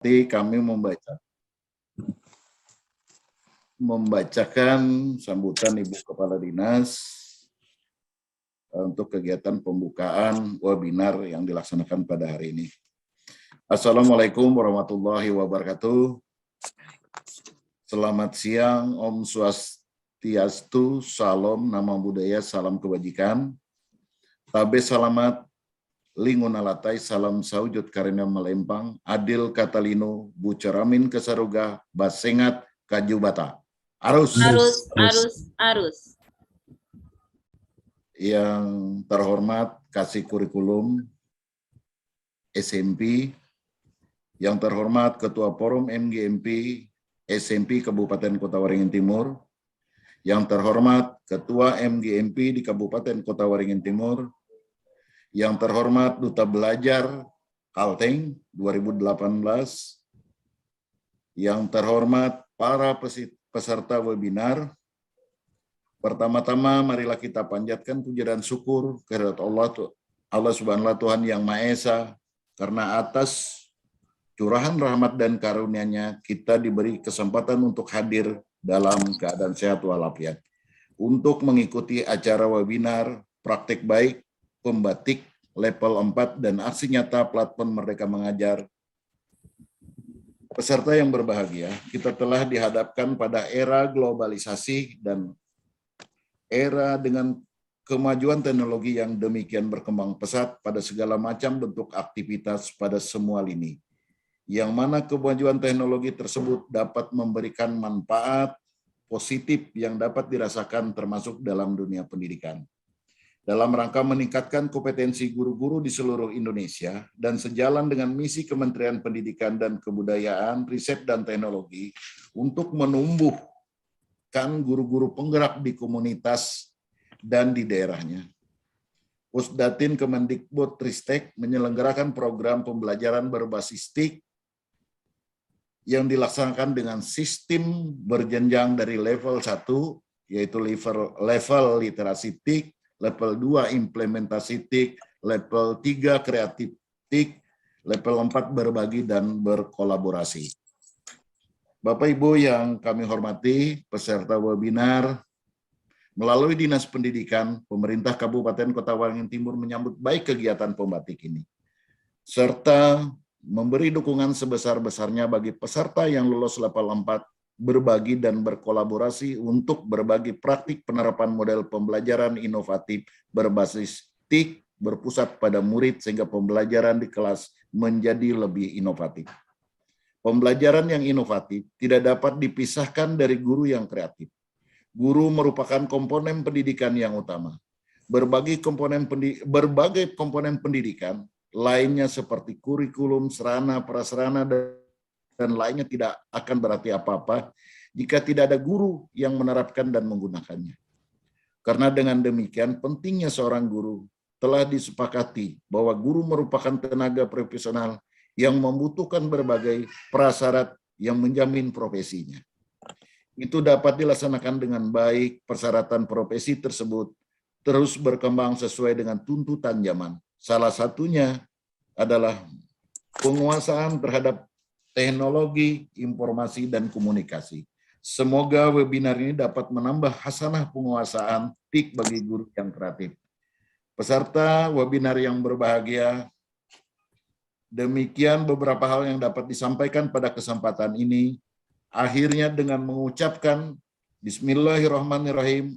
kami membacakan sambutan Ibu Kepala Dinas untuk kegiatan pembukaan webinar yang dilaksanakan pada hari ini. Assalamualaikum warahmatullahi wabarakatuh. Selamat siang, Om Swastiastu, Salam, Nama Budaya, Salam Kebajikan. Tabe Salamat, Lingun Alatai, Salam Saujud Karena Melempang, Adil Katalino, Bucaramin Kesaruga, Basengat Kajubata. Arus. Yang terhormat Kasih Kurikulum SMP, yang terhormat Ketua Forum MGMP SMP Kabupaten Kota Waringin Timur, yang terhormat Ketua MGMP di Kabupaten Kota Waringin Timur, yang terhormat Duta Belajar Kalteng 2018, yang terhormat para peserta webinar. Pertama-tama marilah kita panjatkan puja dan syukur kehadirat Allah Subhanahu wa Ta'ala, Tuhan yang Maha Esa, karena atas curahan rahmat dan karunia-Nya kita diberi kesempatan untuk hadir dalam keadaan sehat walafiat untuk mengikuti acara webinar Praktek Baik Pembatik level 4 dan aksi nyata platform Merdeka Mengajar. Peserta yang berbahagia, kita telah dihadapkan pada era globalisasi dan era dengan kemajuan teknologi yang demikian berkembang pesat pada segala macam bentuk aktivitas pada semua lini, yang mana kemajuan teknologi tersebut dapat memberikan manfaat positif yang dapat dirasakan termasuk dalam dunia pendidikan. Dalam rangka meningkatkan kompetensi guru-guru di seluruh Indonesia dan sejalan dengan misi Kementerian Pendidikan dan Kebudayaan, Riset dan Teknologi untuk menumbuhkan guru-guru penggerak di komunitas dan di daerahnya. Pusdatin Kemendikbud Ristek menyelenggarakan program pembelajaran berbasis TIK yang dilaksanakan dengan sistem berjenjang dari level 1, yaitu level literasi TIK, level 2 implementasi TIK, level 3 kreatif TIK, level 4 berbagi dan berkolaborasi. Bapak Ibu yang kami hormati, peserta webinar, melalui Dinas Pendidikan, pemerintah Kabupaten Kota Waringin Timur menyambut baik kegiatan pembatik ini, serta memberi dukungan sebesar-besarnya bagi peserta yang lulus level 4, berbagi dan berkolaborasi untuk berbagi praktik penerapan model pembelajaran inovatif berbasis TIK berpusat pada murid sehingga pembelajaran di kelas menjadi lebih inovatif. Pembelajaran yang inovatif tidak dapat dipisahkan dari guru yang kreatif. Guru merupakan komponen pendidikan yang utama. Berbagai komponen pendidikan lainnya seperti kurikulum, sarana, prasarana, dan lainnya tidak akan berarti apa-apa jika tidak ada guru yang menerapkan dan menggunakannya. Karena dengan demikian pentingnya seorang guru telah disepakati bahwa guru merupakan tenaga profesional yang membutuhkan berbagai prasyarat yang menjamin profesinya. Itu dapat dilaksanakan dengan baik. Persyaratan profesi tersebut terus berkembang sesuai dengan tuntutan zaman. Salah satunya adalah penguasaan terhadap teknologi, informasi, dan komunikasi. Semoga webinar ini dapat menambah hasanah penguasaan TIK bagi guru yang kreatif. Peserta webinar yang berbahagia, demikian beberapa hal yang dapat disampaikan pada kesempatan ini. Akhirnya dengan mengucapkan Bismillahirrahmanirrahim,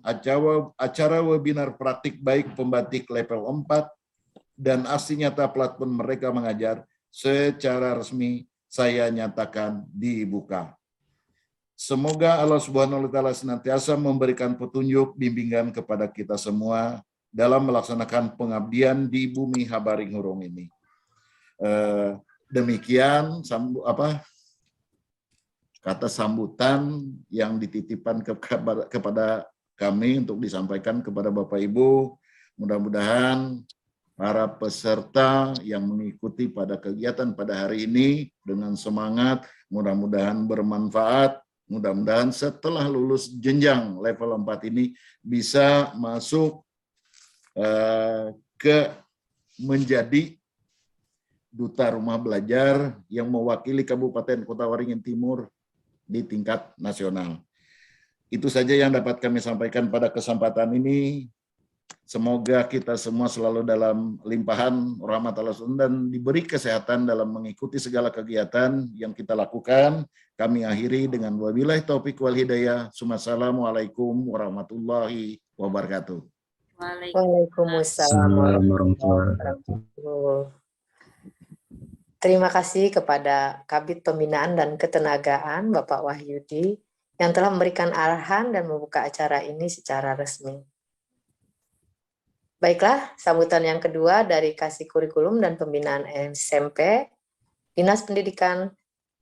acara webinar Praktik Baik Pembatik level 4 dan aksi nyata platform Merdeka Mengajar secara resmi saya nyatakan dibuka. Semoga Allah Subhanahu wa Ta'ala senantiasa memberikan petunjuk bimbingan kepada kita semua dalam melaksanakan pengabdian di bumi Habaring Hurung ini. Demikian kata sambutan yang dititipkan kepada kami untuk disampaikan kepada Bapak Ibu. Mudah-mudahan para peserta yang mengikuti pada kegiatan pada hari ini dengan semangat, mudah-mudahan bermanfaat, mudah-mudahan setelah lulus jenjang level 4 ini bisa masuk ke menjadi duta rumah belajar yang mewakili Kabupaten Kota Waringin Timur di tingkat nasional. Itu saja yang dapat kami sampaikan pada kesempatan ini. Semoga kita semua selalu dalam limpahan rahmat Allah dan diberi kesehatan dalam mengikuti segala kegiatan yang kita lakukan. Kami akhiri dengan wabillahi taufik wal hidayah. Wassalamualaikum warahmatullahi wabarakatuh. Waalaikumsalam warahmatullahi wabarakatuh. Terima kasih kepada Kabid Pembinaan dan Ketenagaan Bapak Wahyudi yang telah memberikan arahan dan membuka acara ini secara resmi. Baiklah, sambutan yang kedua dari Kasih Kurikulum dan Pembinaan SMP, Dinas Pendidikan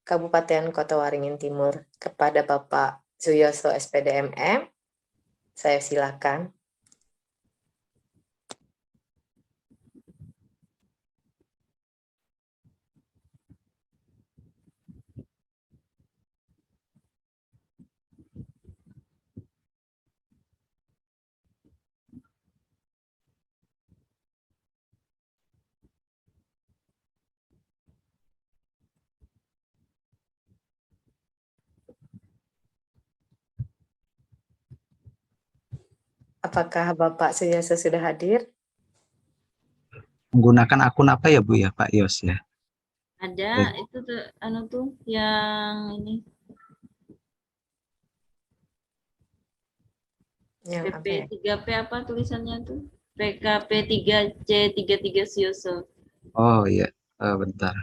Kabupaten Kota Waringin Timur, kepada Bapak Suyoso SPD MM. Saya silakan. Apakah Bapak Suyoso sudah hadir? Menggunakan akun apa ya Bu ya, Pak Yos ya? Ada itu tuh yang ini Yang PP3P apa tulisannya tuh? PKP3C33 Suyoso. Oh iya, bentar.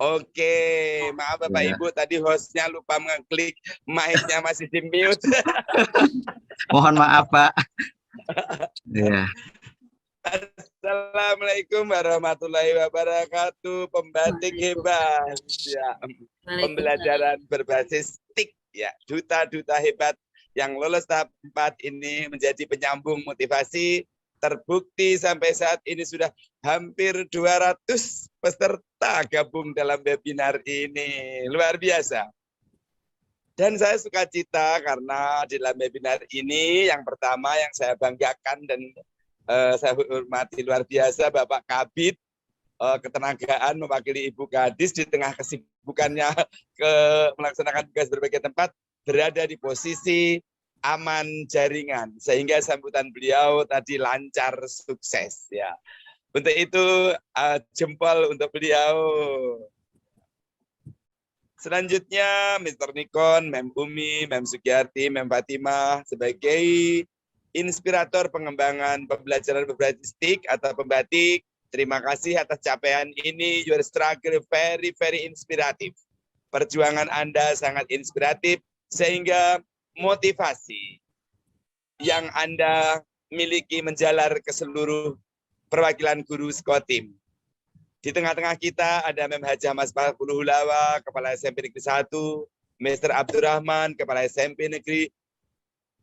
Oke, maaf Bapak Ibu, tadi hostnya lupa mengklik, mic-nya masih di mute. Mohon maaf Pak. Ya. Assalamualaikum warahmatullahi wabarakatuh. Pembatik hebat, ya. Pembelajaran berbasis TIK, ya. Duta-duta hebat yang lolos tahap 4 ini menjadi penyambung motivasi. Terbukti sampai saat ini sudah hampir 200 peserta gabung dalam webinar ini. Luar biasa. Dan saya suka cita karena di dalam webinar ini yang pertama yang saya banggakan dan saya hormati luar biasa Bapak Kabid Ketenagaan mewakili Ibu Kadis di tengah kesibukannya melaksanakan tugas berbagai tempat berada di posisi aman jaringan sehingga sambutan beliau tadi lancar sukses ya. Untuk itu jempol untuk beliau. Selanjutnya Mr. Nikon, Mem Umi, Mem Sugiyarti, Mem Fatimah sebagai inspirator pengembangan pembelajaran berbasis TIK atau pembatik. Terima kasih atas capaian ini. Your struggle very inspiratif. Perjuangan Anda sangat inspiratif sehingga motivasi yang Anda miliki menjalar ke seluruh perwakilan guru Skotim. Di tengah-tengah kita ada Mem Haji Mas Fakul Hulawa, Kepala SMP Negeri 1, Mr. Abdurrahman, Kepala SMP Negeri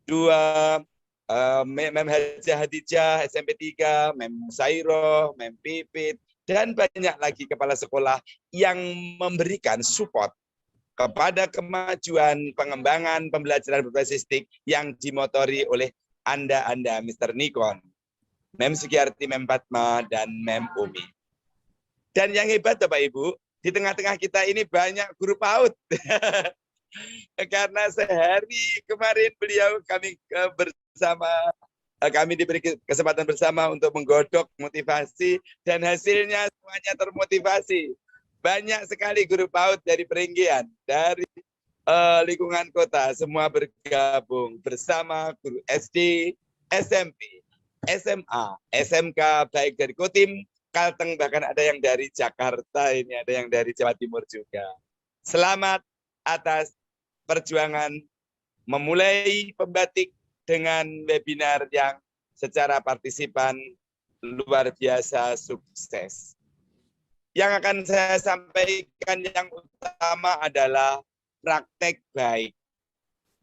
2, Mem Haji Hadijah, SMP 3, Mem Sairo, Mem Pipit, dan banyak lagi kepala sekolah yang memberikan support kepada kemajuan pengembangan pembelajaran berbasis TIK yang dimotori oleh Anda Mr. Nikon, Mem Sugiyarti, Mem Fatma, dan Mem Umi. Dan yang hebat Bapak Ibu, di tengah-tengah kita ini banyak guru PAUD. Karena sehari kemarin kami diberi kesempatan bersama untuk menggodok motivasi dan hasilnya semuanya termotivasi. Banyak sekali guru PAUD dari Peringgian, dari lingkungan kota, semua bergabung bersama guru SD, SMP, SMA, SMK, baik dari Kotim, Kalteng, bahkan ada yang dari Jakarta, ini ada yang dari Jawa Timur juga. Selamat atas perjuangan memulai pembatik dengan webinar yang secara partisipan luar biasa sukses. Yang akan saya sampaikan yang utama adalah praktek baik.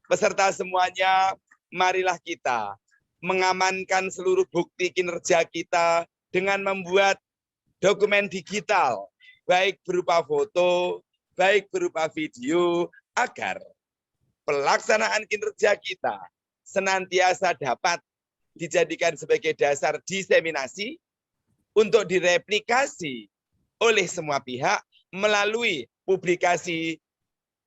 Peserta semuanya, marilah kita mengamankan seluruh bukti kinerja kita dengan membuat dokumen digital, baik berupa foto, baik berupa video, agar pelaksanaan kinerja kita senantiasa dapat dijadikan sebagai dasar diseminasi untuk direplikasi oleh semua pihak melalui publikasi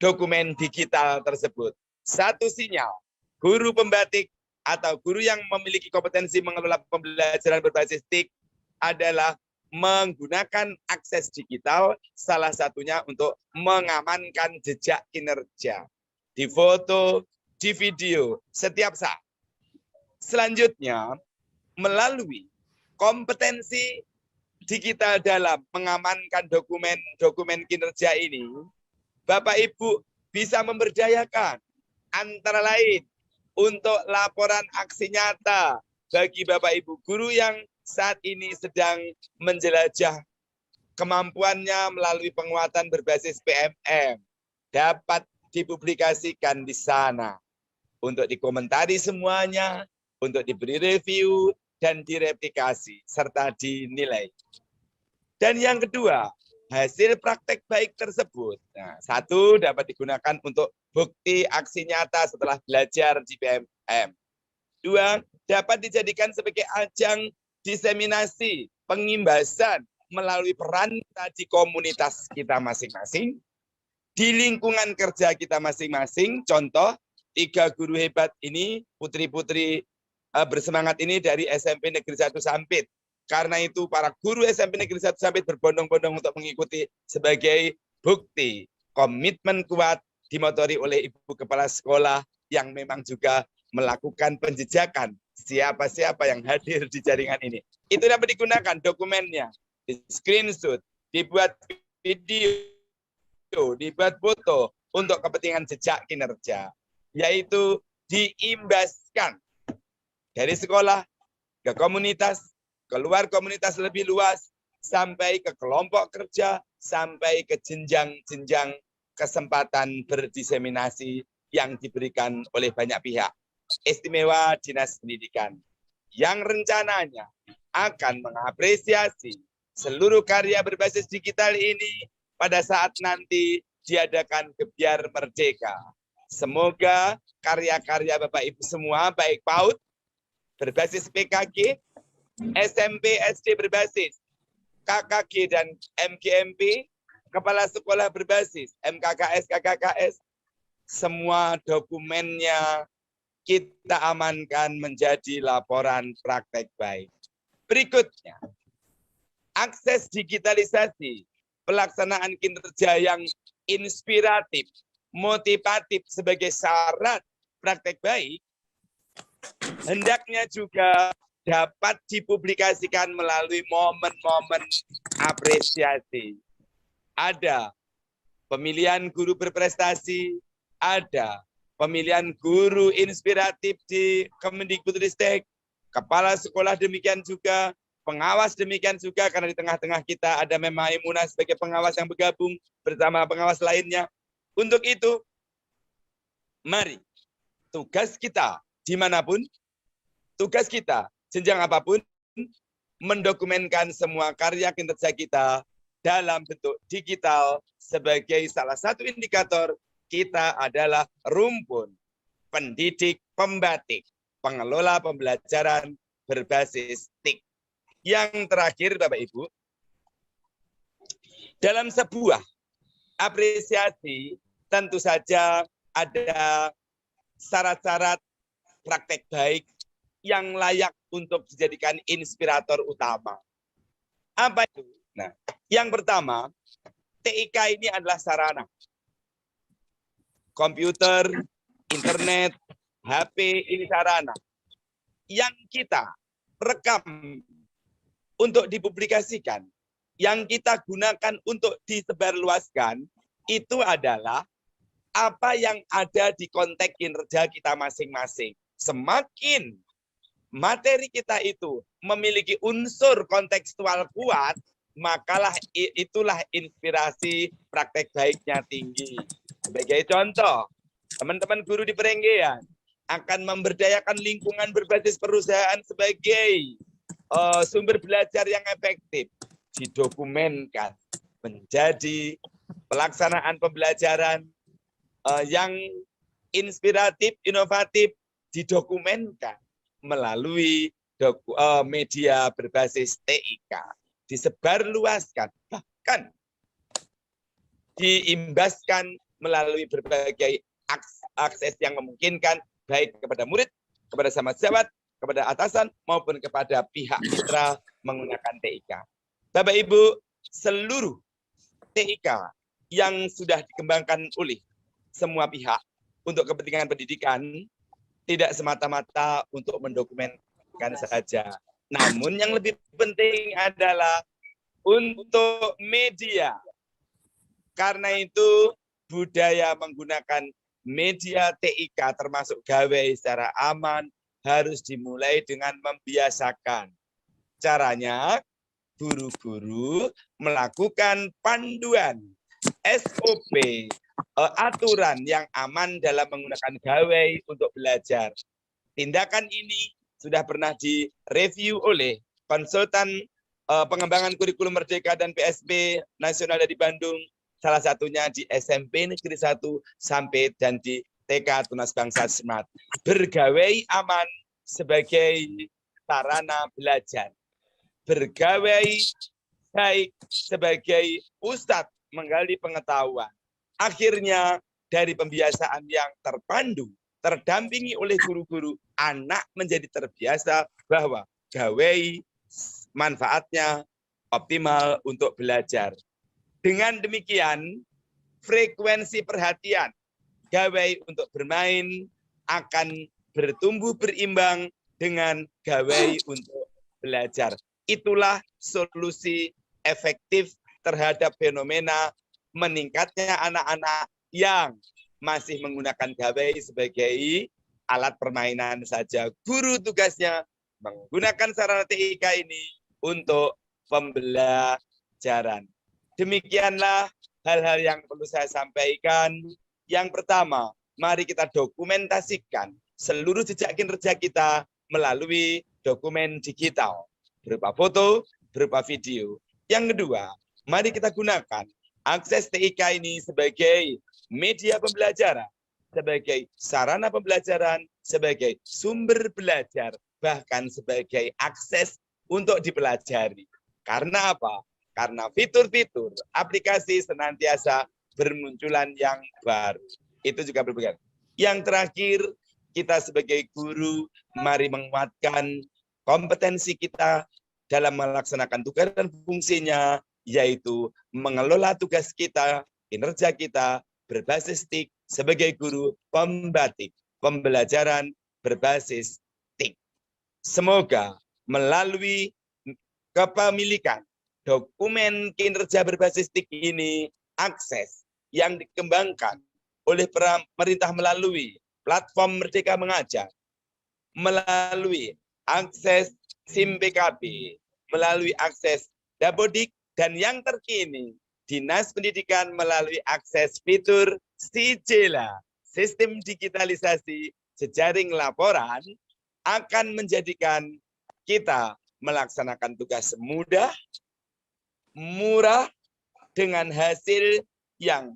dokumen digital tersebut. Satu sinyal, guru pembatik atau guru yang memiliki kompetensi mengelola pembelajaran berbasis TIK adalah menggunakan akses digital, salah satunya untuk mengamankan jejak kinerja di foto, di video, setiap saat. Selanjutnya, melalui kompetensi digital dalam mengamankan dokumen kinerja ini, Bapak Ibu bisa memberdayakan antara lain untuk laporan aksi nyata bagi Bapak Ibu guru yang saat ini sedang menjelajah kemampuannya melalui penguatan berbasis PMM. Dapat dipublikasikan di sana untuk dikomentari semuanya, untuk diberi review, dan direplikasi, serta dinilai. Dan yang kedua, hasil praktek baik tersebut. Nah, satu, dapat digunakan untuk bukti aksi nyata setelah belajar di PMM. Dua, dapat dijadikan sebagai ajang diseminasi, pengimbasan melalui peran di komunitas kita masing-masing, di lingkungan kerja kita masing-masing. Contoh, 3 guru hebat ini, putri-putri bersemangat ini dari SMP Negeri 1 Sampit. Karena itu para guru SMP Negeri 1 Sampit berbondong-bondong untuk mengikuti sebagai bukti komitmen kuat dimotori oleh Ibu Kepala Sekolah yang memang juga melakukan penjejakan siapa-siapa yang hadir di jaringan ini. Itu dapat digunakan dokumennya, di screenshot, dibuat video, dibuat foto untuk kepentingan jejak kinerja, yaitu diimbaskan dari sekolah ke komunitas, keluar komunitas lebih luas, sampai ke kelompok kerja, sampai ke jenjang-jenjang kesempatan berdiseminasi yang diberikan oleh banyak pihak. Istimewa Dinas Pendidikan yang rencananya akan mengapresiasi seluruh karya berbasis digital ini pada saat nanti diadakan Gebyar Merdeka. Semoga karya-karya Bapak Ibu semua, baik PAUD, berbasis PKG, SMP, SD berbasis KKG dan MGMP, kepala sekolah berbasis MKKS, KKKS, semua dokumennya kita amankan menjadi laporan praktek baik. Berikutnya, akses digitalisasi, pelaksanaan kinerja yang inspiratif, motivatif sebagai syarat praktek baik, hendaknya juga dapat dipublikasikan melalui momen-momen apresiasi. Ada pemilihan guru berprestasi, ada pemilihan guru inspiratif di Kemendikbudristek, kepala sekolah demikian juga, pengawas demikian juga, karena di tengah-tengah kita ada Memaimunah sebagai pengawas yang bergabung bersama pengawas lainnya. Untuk itu, mari tugas kita dimanapun, tugas kita jenjang apapun, mendokumenkan semua karya kinerja kita dalam bentuk digital sebagai salah satu indikator kita adalah rumpun pendidik pembatik, pengelola pembelajaran berbasis TIK. Yang terakhir, Bapak Ibu, dalam sebuah apresiasi tentu saja ada syarat-syarat praktek baik yang layak untuk dijadikan inspirator utama. Apa itu? Nah, yang pertama, TIK ini adalah sarana. Komputer, internet, HP ini sarana yang kita rekam untuk dipublikasikan, yang kita gunakan untuk disebarluaskan, itu adalah apa yang ada di konteks kinerja kita masing-masing. Semakin materi kita itu memiliki unsur kontekstual kuat, makalah itulah inspirasi praktek baiknya tinggi. Sebagai contoh, teman-teman guru di Perenggean akan memberdayakan lingkungan berbasis perusahaan sebagai sumber belajar yang efektif, didokumenkan menjadi pelaksanaan pembelajaran yang inspiratif, inovatif didokumenkan melalui media berbasis TIK, disebarluaskan, bahkan diimbaskan melalui berbagai akses yang memungkinkan baik kepada murid, kepada samajawat, kepada atasan maupun kepada pihak mitra menggunakan TIK. Bapak Ibu, seluruh TIK yang sudah dikembangkan oleh semua pihak untuk kepentingan pendidikan tidak semata-mata untuk mendokumentkan saja. Namun yang lebih penting adalah untuk media. Karena itu budaya menggunakan media TIK termasuk gawai secara aman harus dimulai dengan membiasakan. Caranya guru-guru melakukan panduan SOP, aturan yang aman dalam menggunakan gawai untuk belajar. Tindakan ini sudah pernah direview oleh konsultan pengembangan kurikulum Merdeka dan PSB Nasional dari Bandung, salah satunya di SMP Negeri 1 sampai dan di TK Tunas Bangsa Smart. Bergawai aman sebagai sarana belajar. Bergawai baik sebagai ustadz menggali pengetahuan. Akhirnya dari pembiasaan yang terpandu, terdampingi oleh guru-guru, anak menjadi terbiasa bahwa gawai manfaatnya optimal untuk belajar. Dengan demikian, frekuensi perhatian gawai untuk bermain akan bertumbuh berimbang dengan gawai untuk belajar. Itulah solusi efektif terhadap fenomena meningkatnya anak-anak yang masih menggunakan gawai sebagai alat permainan saja. Guru tugasnya menggunakan sarana TIK ini untuk pembelajaran. Demikianlah hal-hal yang perlu saya sampaikan. Yang pertama, mari kita dokumentasikan seluruh jejak kinerja kita melalui dokumen digital, berupa foto, berupa video. Yang kedua, mari kita gunakan akses TIK ini sebagai media pembelajaran, sebagai sarana pembelajaran, sebagai sumber belajar, bahkan sebagai akses untuk dipelajari. Karena apa? Karena fitur-fitur aplikasi senantiasa bermunculan yang baru. Itu juga berbagai. Yang terakhir, kita sebagai guru, mari menguatkan kompetensi kita dalam melaksanakan tugas dan fungsinya, yaitu mengelola tugas kita, kinerja kita, berbasis TIK sebagai guru pembatik, pembelajaran berbasis TIK. Semoga melalui kepemilikan dokumen kinerja berbasis TIK ini, akses yang dikembangkan oleh pemerintah melalui platform Merdeka Mengajar, melalui akses SIM PKB, melalui akses Dapodik, dan yang terkini, Dinas Pendidikan melalui akses fitur SIJELA, Sistem Digitalisasi Jejaring Laporan, akan menjadikan kita melaksanakan tugas mudah, murah, dengan hasil yang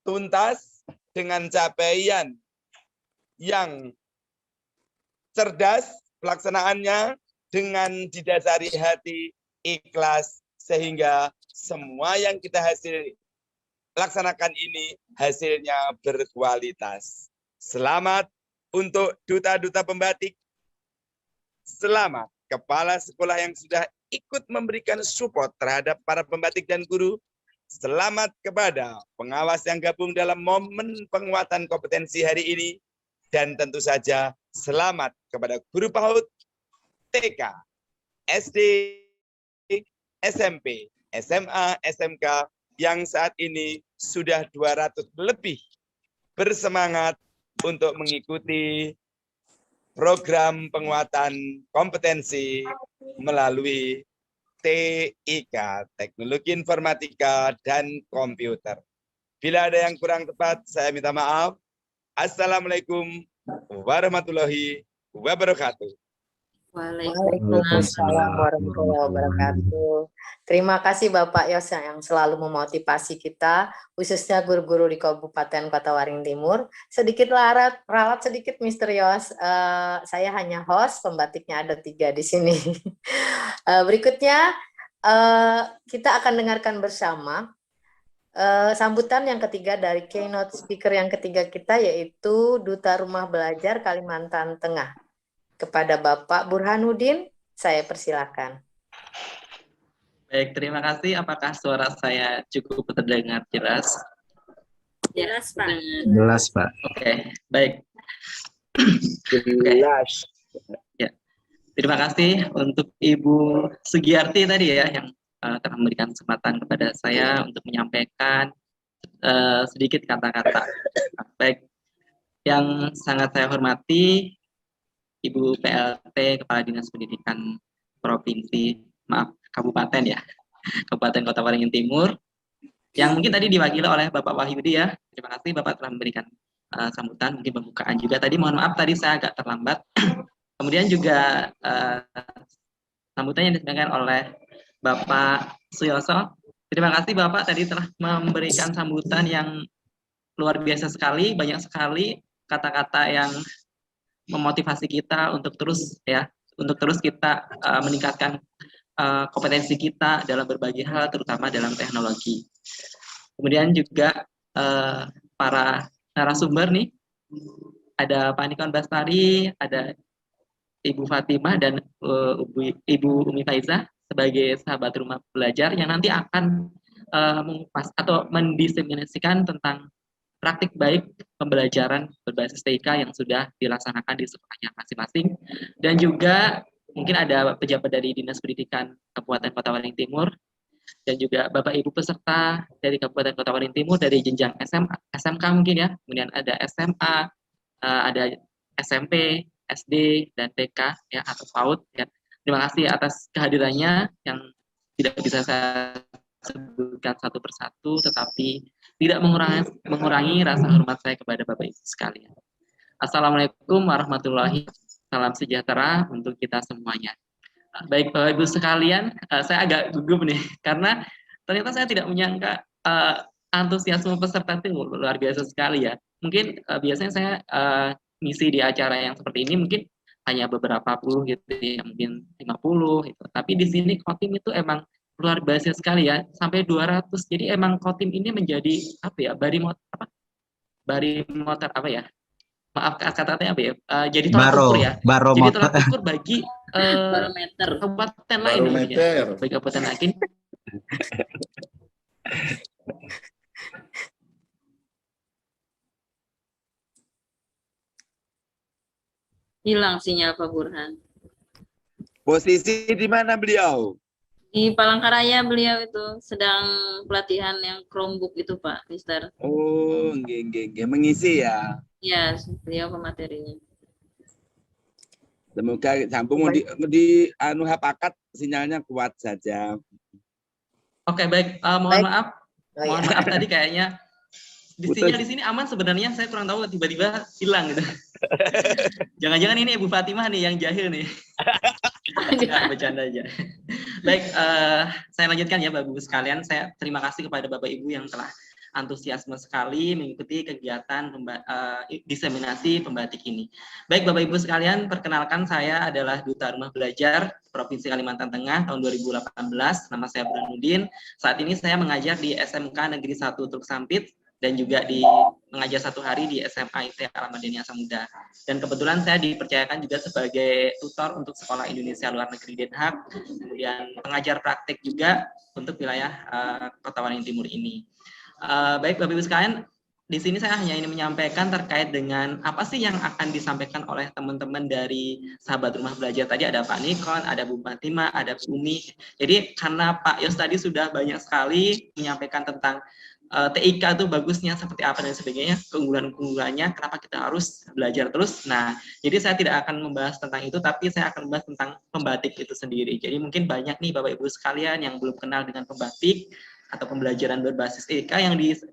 tuntas, dengan capaian yang cerdas pelaksanaannya, dengan didasari hati ikhlas, sehingga semua yang kita laksanakan ini hasilnya berkualitas. Selamat untuk duta-duta pembatik, selamat kepala sekolah yang sudah ikut memberikan support terhadap para pembatik dan guru, selamat kepada pengawas yang gabung dalam momen penguatan kompetensi hari ini, dan tentu saja selamat kepada guru PAUD, TK, SD, SMP, SMA, SMK yang saat ini sudah 200 lebih bersemangat untuk mengikuti program penguatan kompetensi melalui TIK, Teknologi Informatika dan Komputer. Bila ada yang kurang tepat, saya minta maaf. Assalamualaikum warahmatullahi wabarakatuh. Waalaikumsalam warahmatullahi wabarakatuh. Terima kasih Bapak Yos yang selalu memotivasi kita, khususnya guru-guru di Kabupaten Kota Waringin Timur. Sedikit ralat sedikit Mr. Yos, saya hanya host, pembatiknya ada 3 di sini. Berikutnya kita akan dengarkan bersama sambutan yang ketiga dari keynote speaker yang ketiga kita, yaitu Duta Rumah Belajar Kalimantan Tengah. Kepada Bapak Burhanuddin, saya persilakan. Baik, terima kasih. Apakah suara saya cukup terdengar jelas? Jelas, Pak. Jelas, Pak. Oke, baik. Jelas. Ya. Terima kasih untuk Ibu Sugiyarti tadi ya yang telah memberikan kesempatan kepada saya untuk menyampaikan sedikit kata-kata. Baik, yang sangat saya hormati Ibu PLT Kepala Dinas Pendidikan Kabupaten ya, Kabupaten Kota Waringin Timur, yang mungkin tadi diwakili oleh Bapak Wahyudi ya. Terima kasih Bapak telah memberikan sambutan, mungkin pembukaan juga tadi. Mohon maaf tadi saya agak terlambat. Kemudian juga sambutan yang disampaikan oleh Bapak Suyoso. Terima kasih Bapak tadi telah memberikan sambutan yang luar biasa sekali, banyak sekali kata-kata yang memotivasi kita untuk terus kita meningkatkan kompetensi kita dalam berbagai hal, terutama dalam teknologi. Kemudian juga para narasumber nih, ada Pak Nikon Bastari, ada Ibu Fatimah dan Ibu Umi Faiza sebagai sahabat rumah belajar yang nanti akan mengupas atau mendiseminasikan tentang praktik baik pembelajaran berbasis TIK yang sudah dilaksanakan di sekolahnya masing-masing. Dan juga mungkin ada pejabat dari Dinas Pendidikan Kabupaten Kota Waringin Timur, dan juga Bapak Ibu peserta dari Kabupaten Kota Waringin Timur dari jenjang SMK mungkin ya, kemudian ada SMA, ada SMP, SD, dan TK ya, atau PAUD ya. Terima kasih atas kehadirannya yang tidak bisa saya sebutkan satu persatu, tetapi tidak mengurangi rasa hormat saya kepada Bapak Ibu sekalian. Assalamualaikum warahmatullahi wabarakatuh. Salam sejahtera untuk kita semuanya. Baik Bapak Ibu sekalian, saya agak gugup nih karena ternyata saya tidak menyangka antusiasme peserta itu luar biasa sekali ya. Mungkin biasanya saya ngisi di acara yang seperti ini mungkin hanya beberapa puluh gitu ya, mungkin 50 gitu. Tapi di sini Kotim itu emang luar biasa sekali ya, sampai 200. Jadi emang Kotim ini menjadi apa ya, barimoter apa ya? Maaf kata-katanya apa ya? Jadi tolak ukur ya. Jadi tolak ukur bagi Barometer. kabupaten lain ya. Bagi kabupaten lain. Hilang sinyal Pak Burhan. Posisi di mana beliau? Di Palangkaraya beliau itu sedang pelatihan yang Chromebook itu Pak, Mister. Oh, mengisi ya. Ya, beliau pematerinya. Semoga sambung di hapakat sinyalnya kuat saja. Oke, baik. Mohon maaf. Mohon maaf tadi kayaknya sinyal di sini aman sebenarnya, saya kurang tahu tiba-tiba hilang gitu. Jangan-jangan ini Ibu Fatimah nih yang jahil nih. Nggak, bercanda aja. Baik, saya lanjutkan ya Bapak Ibu sekalian. Saya terima kasih kepada Bapak Ibu yang telah antusiasme sekali mengikuti kegiatan diseminasi pembatik ini. Baik Bapak Ibu sekalian, perkenalkan saya adalah Duta Rumah Belajar Provinsi Kalimantan Tengah tahun 2018. Nama saya Burhanuddin. Saat ini saya mengajar di SMK Negeri 1 Truk Sampit dan juga mengajar 1 hari di SMA IT Al-Madani Asamuda. Dan kebetulan saya dipercayakan juga sebagai tutor untuk Sekolah Indonesia Luar Negeri Den Haag, kemudian pengajar praktik juga untuk wilayah Kota Waringin Timur ini. Baik Bapak Ibu sekalian, di sini saya hanya ingin menyampaikan terkait dengan apa sih yang akan disampaikan oleh teman-teman dari sahabat rumah belajar. Tadi ada Pak Nikon, ada Bu Fatimah, ada Bu Umi. Jadi karena Pak Yos tadi sudah banyak sekali menyampaikan tentang TIK itu bagusnya seperti apa dan sebagainya, keunggulan-keunggulannya, kenapa kita harus belajar terus. Nah, jadi saya tidak akan membahas tentang itu, tapi saya akan membahas tentang pembatik itu sendiri. Jadi mungkin banyak nih Bapak Ibu sekalian yang belum kenal dengan pembatik atau pembelajaran berbasis TIK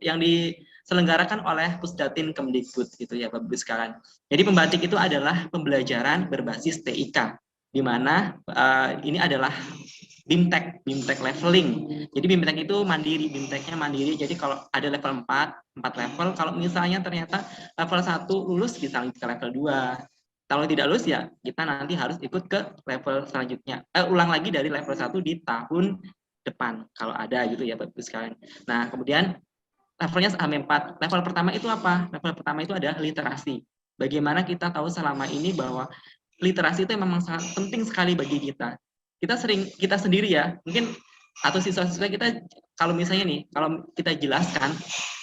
yang diselenggarakan oleh Pusdatin Kemdikbud gitu ya Bapak Ibu sekalian. Jadi pembatik itu adalah pembelajaran berbasis TIK. di mana ini adalah BIMTEK leveling. Jadi BIMTEK itu mandiri, BIMTEK-nya mandiri. Jadi kalau ada level 4 level, kalau misalnya ternyata level 1 lulus bisa lanjut ke level 2. Kalau tidak lulus ya kita nanti harus ikut ke level selanjutnya. Ulang lagi dari level 1 di tahun depan kalau ada gitu ya Bapak Ibu sekalian. Nah, kemudian levelnya sampai 4. Level pertama itu apa? Level pertama itu adalah literasi. Bagaimana kita tahu selama ini bahwa literasi itu memang sangat penting sekali bagi kita. Kita sendiri ya, mungkin atau siswa-siswa kita kalau misalnya nih, kalau kita jelaskan,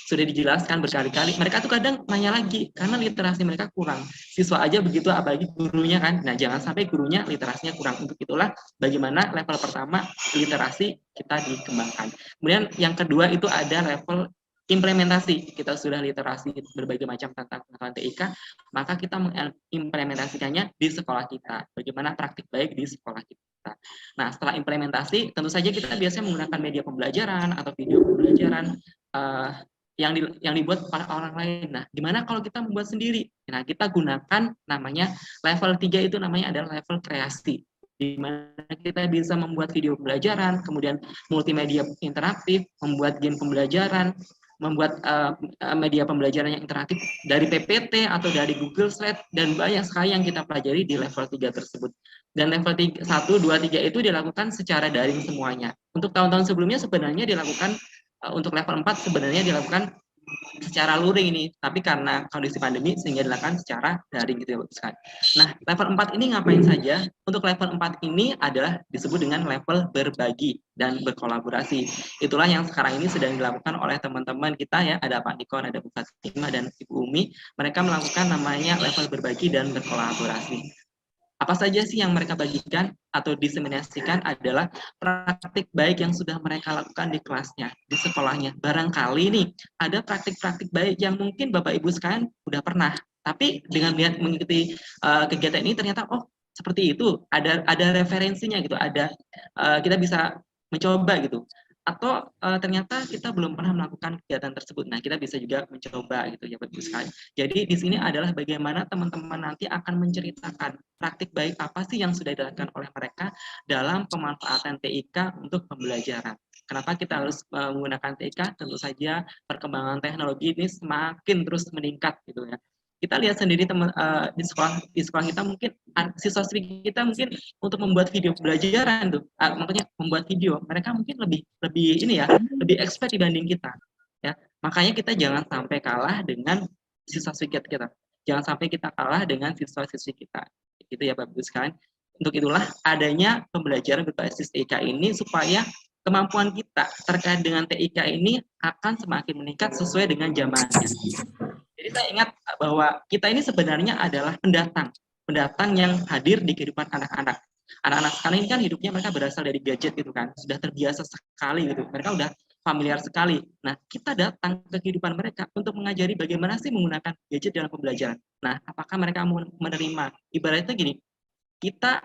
sudah dijelaskan berkali-kali, mereka tuh kadang nanya lagi karena literasi mereka kurang. Siswa aja begitu, apalagi gurunya kan. Nah, jangan sampai gurunya literasinya kurang. Untuk itulah bagaimana level pertama literasi kita dikembangkan. Kemudian yang kedua itu ada level implementasi. Kita sudah literasi berbagai macam tentang pengetahuan TIK, maka kita mengimplementasikannya di sekolah kita. Bagaimana praktik baik di sekolah kita. Nah, setelah implementasi, tentu saja kita biasanya menggunakan media pembelajaran atau video pembelajaran yang dibuat oleh orang lain. Nah, gimana kalau kita membuat sendiri? Nah, kita gunakan namanya level 3 itu namanya adalah level kreasi. Di mana kita bisa membuat video pembelajaran, kemudian multimedia interaktif, membuat game pembelajaran, membuat media pembelajaran yang interaktif dari PPT atau dari Google Slide, dan banyak sekali yang kita pelajari di level 3 tersebut. Dan level 1, 2, 3 itu dilakukan secara daring semuanya. Untuk tahun-tahun sebelumnya sebenarnya dilakukan, untuk level 4 sebenarnya dilakukan secara luring ini, tapi karena kondisi pandemi sehingga dilakukan secara daring gitu ya Bapak sekalian. Nah, level 4 ini ngapain saja? Untuk level 4 ini adalah disebut dengan level berbagi dan berkolaborasi. Itulah yang sekarang ini sedang dilakukan oleh teman-teman kita ya, ada Pak Nikon, ada Bu Fatima, dan Ibu Umi. Mereka melakukan namanya level berbagi dan berkolaborasi. Apa saja sih yang mereka bagikan atau diseminasikan adalah praktik baik yang sudah mereka lakukan di kelasnya, di sekolahnya. Barangkali nih ada praktik-praktik baik yang mungkin Bapak Ibu sekalian udah pernah, tapi dengan mengikuti kegiatan ini ternyata oh seperti itu, ada referensinya gitu, ada kita bisa mencoba gitu. Atau ternyata kita belum pernah melakukan kegiatan tersebut. Nah, kita bisa juga mencoba gitu ya Bapak Ibu sekalian. Jadi di sini adalah bagaimana teman-teman nanti akan menceritakan praktik baik apa sih yang sudah dilakukan oleh mereka dalam pemanfaatan TIK untuk pembelajaran. Kenapa kita harus menggunakan TIK? Tentu saja perkembangan teknologi ini semakin terus meningkat gitu ya. Kita lihat sendiri teman di sekolah kita mungkin siswa-siswi kita mungkin untuk membuat video pembelajaran tuh, makanya membuat video mereka mungkin lebih ini ya, lebih expert dibanding kita ya. Makanya kita jangan sampai kalah dengan siswa-siswi kita. Jangan sampai kita kalah dengan siswa-siswi kita. Gitu ya Bapak Ibu sekalian. Untuk itulah adanya pembelajaran berbasis TIK ini supaya kemampuan kita terkait dengan TIK ini akan semakin meningkat sesuai dengan zamannya. Jadi saya ingat bahwa kita ini sebenarnya adalah pendatang yang hadir di kehidupan anak-anak. Anak-anak sekarang ini kan hidupnya mereka berasal dari gadget gitu kan, sudah terbiasa sekali gitu, mereka udah familiar sekali. Nah, kita datang ke kehidupan mereka untuk mengajari bagaimana sih menggunakan gadget dalam pembelajaran. Nah, apakah mereka mau menerima? Ibaratnya gini, kita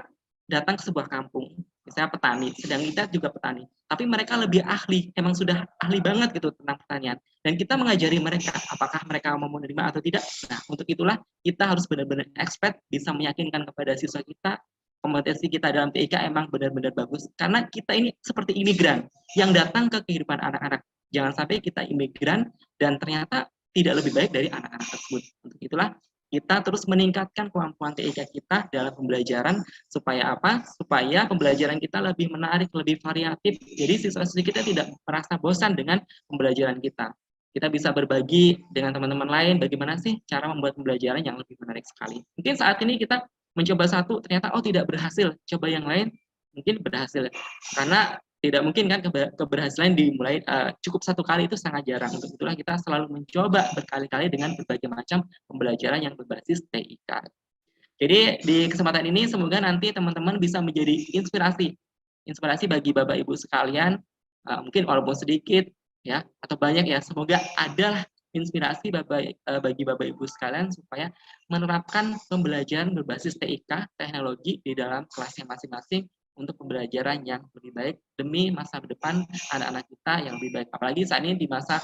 datang ke sebuah kampung, misalnya petani, sedang kita juga petani, tapi mereka lebih ahli, emang sudah ahli banget gitu tentang pertanian, dan kita mengajari mereka, apakah mereka mau menerima atau tidak. Nah, untuk itulah kita harus benar-benar expert, bisa meyakinkan kepada siswa kita, kompetensi kita dalam TIK emang benar-benar bagus, karena kita ini seperti imigran yang datang ke kehidupan anak-anak. Jangan sampai kita imigran dan ternyata tidak lebih baik dari anak-anak tersebut. Untuk itulah kita terus meningkatkan kemampuan TIK kita dalam pembelajaran, supaya apa? Supaya pembelajaran kita lebih menarik, lebih variatif. Jadi siswa-siswi kita tidak merasa bosan dengan pembelajaran kita. Kita bisa berbagi dengan teman-teman lain bagaimana sih cara membuat pembelajaran yang lebih menarik sekali. Mungkin saat ini kita mencoba satu, ternyata oh tidak berhasil. Coba yang lain, mungkin berhasil. Karena tidak mungkin kan keberhasilan dimulai cukup satu kali, itu sangat jarang. Untuk itulah kita selalu mencoba berkali-kali dengan berbagai macam pembelajaran yang berbasis TIK. Jadi di kesempatan ini semoga nanti teman-teman bisa menjadi inspirasi bagi Bapak Ibu sekalian, mungkin walaupun sedikit ya atau banyak ya, semoga adalah inspirasi bagi Bapak Ibu sekalian supaya menerapkan pembelajaran berbasis TIK teknologi di dalam kelasnya masing-masing untuk pembelajaran yang lebih baik demi masa depan anak-anak kita yang lebih baik. Apalagi saat ini di masa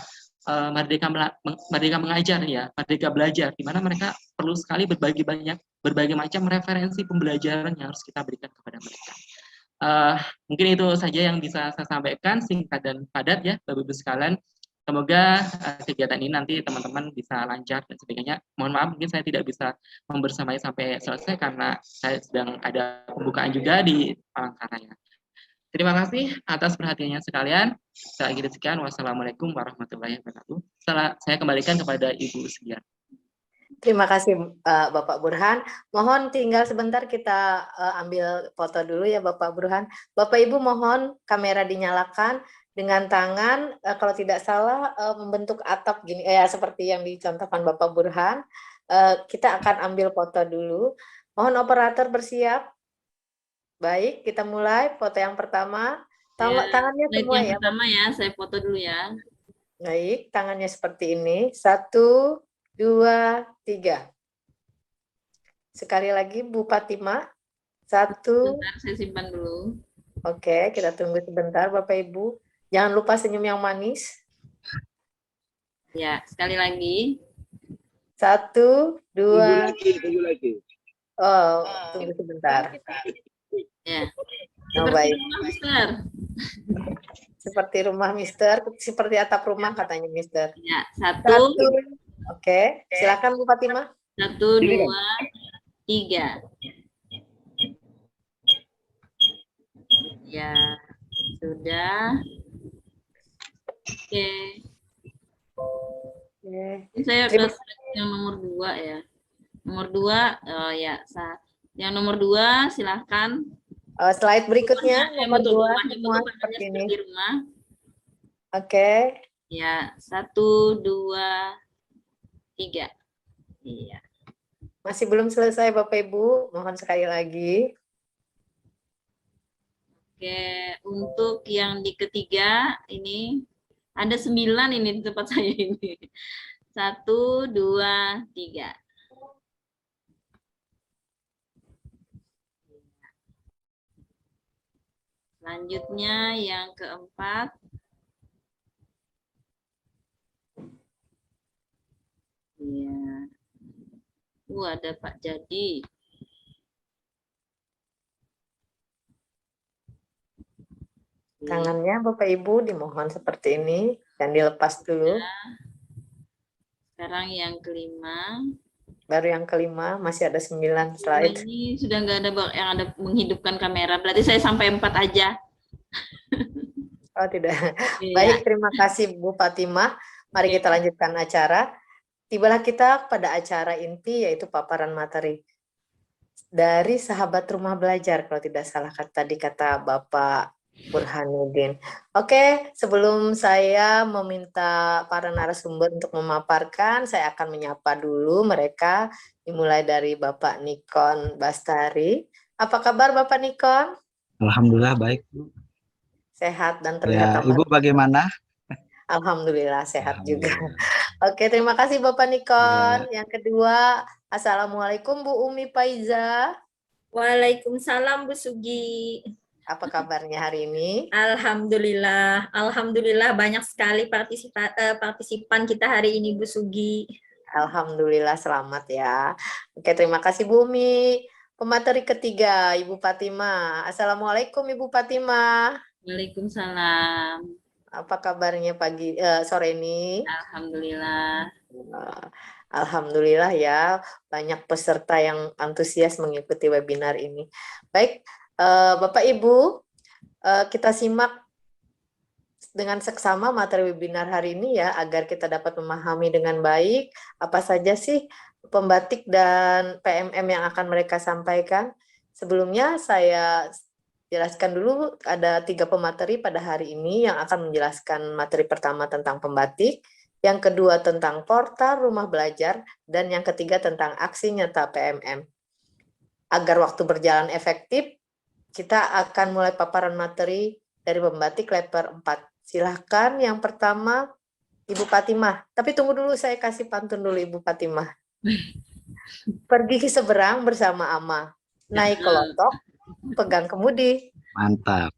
Merdeka Mengajar ya, Merdeka Belajar, di mana mereka perlu sekali berbagai macam referensi pembelajaran yang harus kita berikan kepada mereka. Mungkin itu saja yang bisa saya sampaikan, singkat dan padat ya Bapak Ibu sekalian. Semoga kegiatan ini nanti teman-teman bisa lancar dan sebagainya. Mohon maaf mungkin saya tidak bisa membersamai sampai selesai karena saya sedang ada pembukaan juga di Palangkaraya. Terima kasih atas perhatiannya sekalian. Saya akhiri sekian. Wassalamualaikum warahmatullahi wabarakatuh. Saya kembalikan kepada Ibu Sugiarti. Terima kasih Bapak Burhan. Mohon tinggal sebentar kita ambil foto dulu ya Bapak Burhan. Bapak Ibu mohon kamera dinyalakan dengan tangan kalau tidak salah membentuk atap gini ya seperti yang dicontohkan Bapak Burhan. Kita akan ambil foto dulu. Mohon operator bersiap. Baik, kita mulai foto yang pertama. Tangannya semua ya. Yang pertama ya, saya foto dulu ya. Baik, tangannya seperti ini. 1, 2, 3. Sekali lagi Bu Fatimah. 1. Sebentar, saya simpan dulu. Oke, kita tunggu sebentar Bapak Ibu. Jangan lupa senyum yang manis. Ya, sekali lagi. 1, 2. Tunggu lagi. Oh, tunggu sebentar. Ya. Oh, Seperti baik. rumah, Mister. Seperti rumah Mister, seperti atap rumah katanya Mister. Ya, 1. 1, Oke, silakan Bu Fatimah. 1, 2, 3. Ya, sudah. Oke. Oke. Ini saya Terima yang nomor 2 ya. Nomor 2, ya. Yang nomor 2, silahkan. Slide berikutnya, nomor 2, Rumahnya semua bentuk seperti ini. seperti rumah. Oke. Ya, 1, 2, 3. Iya. Masih belum selesai Bapak Ibu, mohon sekali lagi. Oke, untuk yang di ketiga ini ada 9 ini di tempat saya ini. 1, 2, 3. Selanjutnya yang keempat. Ya. Ada Pak Jadi. Tangannya Bapak Ibu dimohon seperti ini dan dilepas dulu. Sekarang yang kelima. Baru yang kelima, masih ada 9 Oh, slide. ini sudah nggak ada yang ada menghidupkan kamera. Berarti saya sampai 4 aja. Oh tidak. Iya. Baik, terima kasih Bu Fatimah. Mari kita lanjutkan acara. Tibalah kita pada acara inti yaitu paparan materi dari sahabat rumah belajar kalau tidak salah tadi kata Bapak Burhanuddin. Oke, sebelum saya meminta para narasumber untuk memaparkan, saya akan menyapa dulu mereka, dimulai dari Bapak Nikon Bastari. Apa kabar Bapak Nikon? Alhamdulillah baik, Bu. Sehat dan Ya, terlihat Ibu bagaimana? Alhamdulillah sehat juga. Alhamdulillah. Oke, terima kasih Bapak Nikon. Yang kedua, Assalamualaikum Bu Umi Faiza. Waalaikumsalam Bu Sugi. Apa kabarnya hari ini? Alhamdulillah, alhamdulillah banyak sekali partisipan kita hari ini Bu Sugi. Alhamdulillah selamat ya. Oke, terima kasih Bu Umi. Pemateri ketiga, Ibu Fatimah. Assalamualaikum Ibu Fatimah. Waalaikumsalam. Apa kabarnya sore ini? Alhamdulillah. Alhamdulillah ya, banyak peserta yang antusias mengikuti webinar ini. Baik, Bapak Ibu, kita simak dengan seksama materi webinar hari ini ya, agar kita dapat memahami dengan baik apa saja sih pembatik dan PMM yang akan mereka sampaikan. Sebelumnya saya jelaskan dulu ada 3 pemateri pada hari ini yang akan menjelaskan materi pertama tentang pembatik, yang kedua tentang portal rumah belajar, dan yang ketiga tentang aksi nyata PMM. Agar waktu berjalan efektif, kita akan mulai paparan materi dari pembatik level 4. Silahkan yang pertama Ibu Fatimah. Tapi tunggu dulu, saya kasih pantun dulu Ibu Fatimah. Pergi ke seberang bersama Ama. Naik ke lotok, pegang kemudi. Mantap.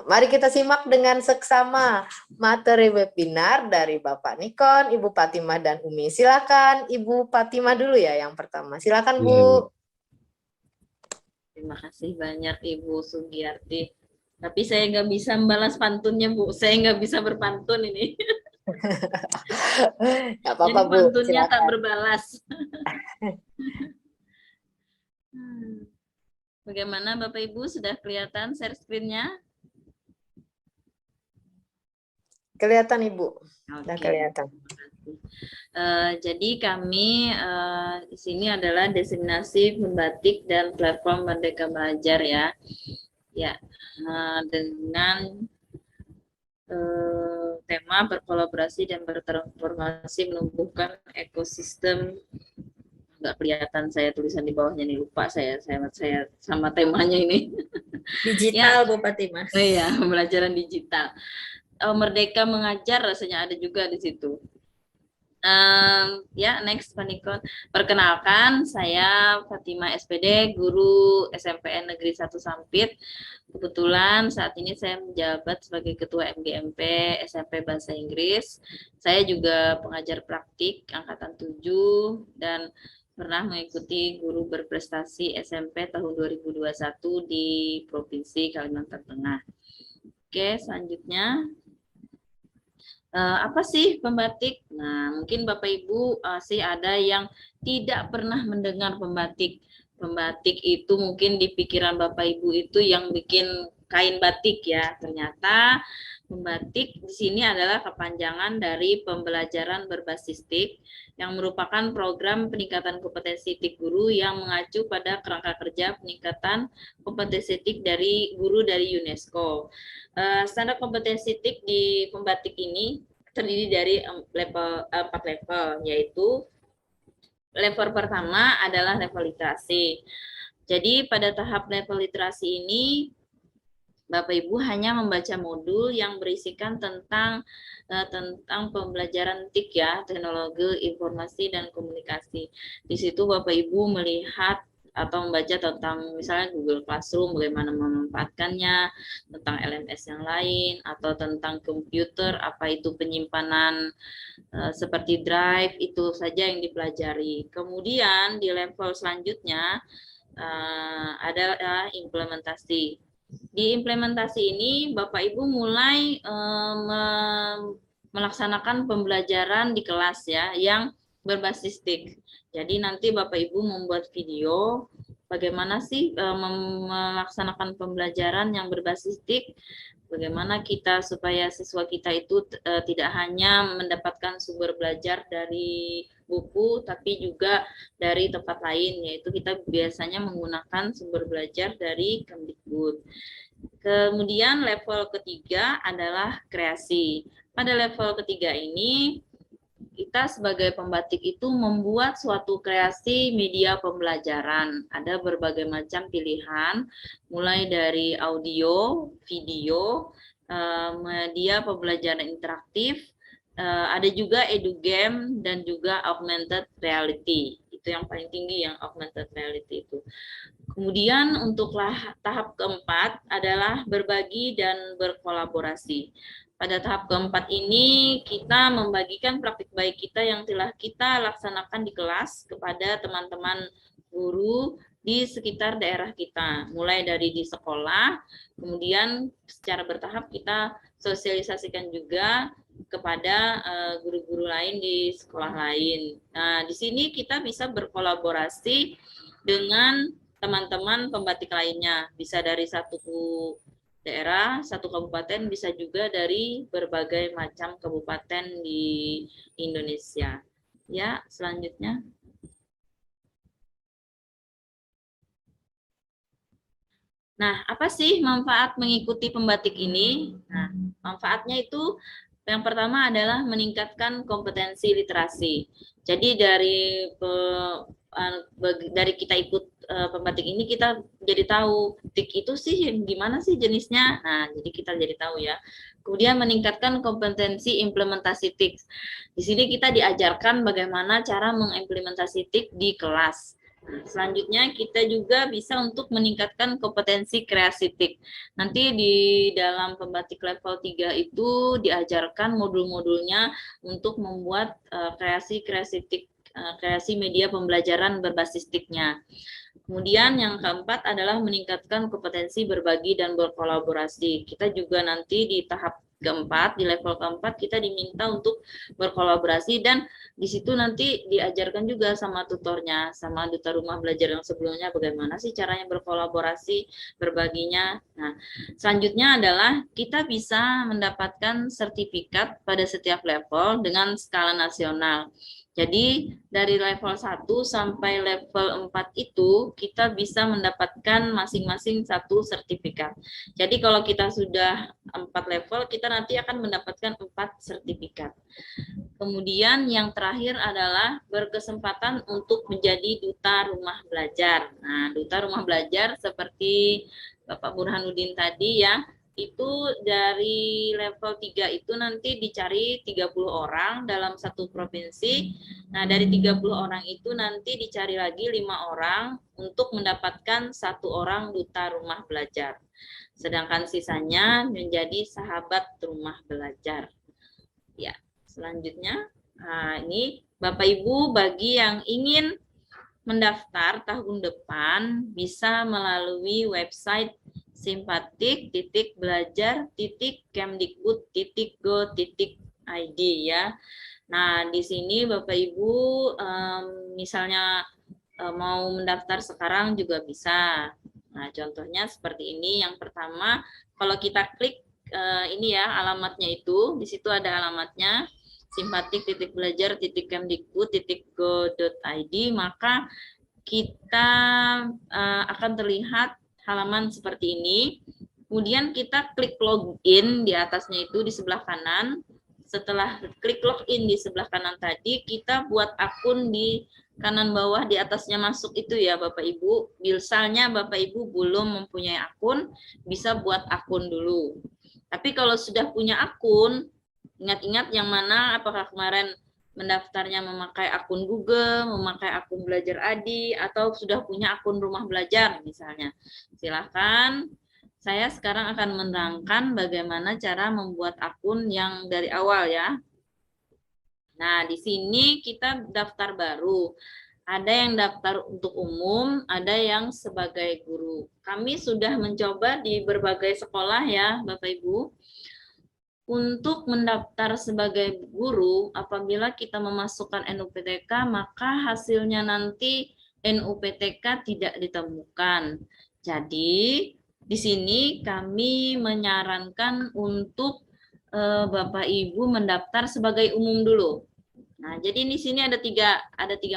Mari kita simak dengan seksama materi webinar dari Bapak Nikon, Ibu Fatimah, dan Umi. Silakan Ibu Fatimah dulu ya yang pertama. Silakan Bu. Terima kasih banyak Ibu Sugiyarti. Tapi saya nggak bisa membalas pantunnya Bu. Saya nggak bisa berpantun ini. Nggak apa-apa Jadi Bu. pantunnya tak Silakan. berbalas. Bagaimana Bapak Ibu, sudah kelihatan share screen-nya? Kelihatan Ibu. Sudah Oke. kelihatan. Jadi kami di sini adalah destinasi membatik dan platform Merdeka Belajar ya. Ya, dengan tema berkolaborasi dan bertransformasi menumbuhkan ekosistem. Nggak kelihatan saya tulisan di bawahnya nih, lupa saya sama temanya ini. Digital Bu Fatimah. Oh iya, pembelajaran digital. Merdeka Mengajar rasanya ada juga di situ. Ya, next Pak Nikon. Perkenalkan, saya Fatimah SPD, guru SMPN Negeri 1 Sampit. Kebetulan saat ini saya menjabat sebagai Ketua MGMP SMP Bahasa Inggris. Saya juga pengajar praktik Angkatan 7 dan pernah mengikuti guru berprestasi SMP tahun 2021 di Provinsi Kalimantan Tengah. Oke, selanjutnya. Apa sih pembatik? Nah, mungkin Bapak Ibu sih ada yang tidak pernah mendengar pembatik. Pembatik itu mungkin di pikiran Bapak Ibu itu yang bikin kain batik ya. Ternyata pembatik di sini adalah kepanjangan dari pembelajaran berbasis TIK yang merupakan program peningkatan kompetensi TIK guru yang mengacu pada kerangka kerja peningkatan kompetensi TIK dari guru dari UNESCO. Standar kompetensi TIK di pembatik ini terdiri dari 4 level, yaitu level pertama adalah level literasi. Jadi pada tahap level literasi ini, Bapak Ibu hanya membaca modul yang berisikan tentang pembelajaran TIK ya, teknologi informasi dan komunikasi. Di situ Bapak Ibu melihat atau membaca tentang misalnya Google Classroom, bagaimana memanfaatkannya, tentang LMS yang lain, atau tentang komputer, apa itu penyimpanan seperti drive, itu saja yang dipelajari. Kemudian di level selanjutnya ada implementasi. Di implementasi ini Bapak Ibu mulai melaksanakan pembelajaran di kelas ya, yang berbasis TIK. Jadi nanti Bapak Ibu membuat video bagaimana sih melaksanakan pembelajaran yang berbasis TIK, bagaimana kita supaya siswa kita itu tidak hanya mendapatkan sumber belajar dari buku, tapi juga dari tempat lain, yaitu kita biasanya menggunakan sumber belajar dari Kemdikbud. Kemudian level ketiga adalah kreasi. Pada level ketiga ini, kita sebagai pembatik itu membuat suatu kreasi media pembelajaran. Ada berbagai macam pilihan, mulai dari audio, video, media pembelajaran interaktif, ada juga edugame dan juga augmented reality. Itu yang paling tinggi, yang augmented reality itu. Kemudian untuk tahap keempat adalah berbagi dan berkolaborasi. Pada tahap keempat ini kita membagikan praktik baik kita yang telah kita laksanakan di kelas kepada teman-teman guru di sekitar daerah kita. Mulai dari di sekolah, kemudian secara bertahap kita sosialisasikan juga kepada guru-guru lain di sekolah lain. Nah, di sini kita bisa berkolaborasi dengan teman-teman pembatik lainnya, bisa dari satu daerah, satu kabupaten, bisa juga dari berbagai macam kabupaten di Indonesia. Ya, selanjutnya. Nah, apa sih manfaat mengikuti pembatik ini? Nah, manfaatnya itu yang pertama adalah meningkatkan kompetensi literasi. Jadi dari kita ikut pembatik ini kita jadi tahu TIK itu sih gimana sih jenisnya. Nah, jadi kita jadi tahu ya. Kemudian meningkatkan kompetensi implementasi TIK. Di sini kita diajarkan bagaimana cara mengimplementasi TIK di kelas. Nah, selanjutnya kita juga bisa untuk meningkatkan kompetensi kreasitik. Nanti di dalam pembatik level 3 itu diajarkan modul-modulnya untuk membuat kreasi media pembelajaran berbasis TIK-nya. Kemudian yang keempat adalah meningkatkan kompetensi berbagi dan berkolaborasi. Kita juga nanti di tahap keempat, di level keempat kita diminta untuk berkolaborasi, dan di situ nanti diajarkan juga sama tutornya, sama duta rumah belajar yang sebelumnya bagaimana sih caranya berkolaborasi, berbaginya. Nah, selanjutnya adalah kita bisa mendapatkan sertifikat pada setiap level dengan skala nasional. Jadi dari level 1 sampai level 4 itu kita bisa mendapatkan masing-masing satu sertifikat. Jadi kalau kita sudah 4 level, kita nanti akan mendapatkan 4 sertifikat. Kemudian yang terakhir adalah berkesempatan untuk menjadi duta rumah belajar. Nah, duta rumah belajar seperti Bapak Burhanuddin tadi ya, itu dari level 3 itu nanti dicari 30 orang dalam satu provinsi. Nah, dari 30 orang itu nanti dicari lagi 5 orang untuk mendapatkan 1 orang duta rumah belajar. Sedangkan sisanya menjadi sahabat rumah belajar. Ya, selanjutnya, nah, ini Bapak Ibu bagi yang ingin mendaftar tahun depan bisa melalui website simpatik.belajar.kemdikbud.go.id ya. Nah, di sini Bapak Ibu misalnya mau mendaftar sekarang juga bisa. Nah, contohnya seperti ini. Yang pertama, kalau kita klik ini ya alamatnya itu, di situ ada alamatnya simpatik.belajar.kemdikbud.go.id, maka kita akan terlihat halaman seperti ini. Kemudian kita klik login di atasnya itu di sebelah kanan. Setelah klik login di sebelah kanan tadi, kita buat akun di kanan bawah di atasnya masuk itu ya Bapak Ibu. Misalnya Bapak Ibu belum mempunyai akun, bisa buat akun dulu. Tapi kalau sudah punya akun, ingat-ingat yang mana, apakah kemarin mendaftarnya memakai akun Google, memakai akun Belajar Adi, atau sudah punya akun rumah belajar misalnya. Silahkan, saya sekarang akan menerangkan bagaimana cara membuat akun yang dari awal ya. Nah, di sini kita daftar baru. Ada yang daftar untuk umum, ada yang sebagai guru. Kami sudah mencoba di berbagai sekolah ya, Bapak Ibu. Untuk mendaftar sebagai guru, apabila kita memasukkan NUPTK, maka hasilnya nanti NUPTK tidak ditemukan. Jadi, di sini kami menyarankan untuk Bapak Ibu mendaftar sebagai umum dulu. Nah, jadi di sini ada tiga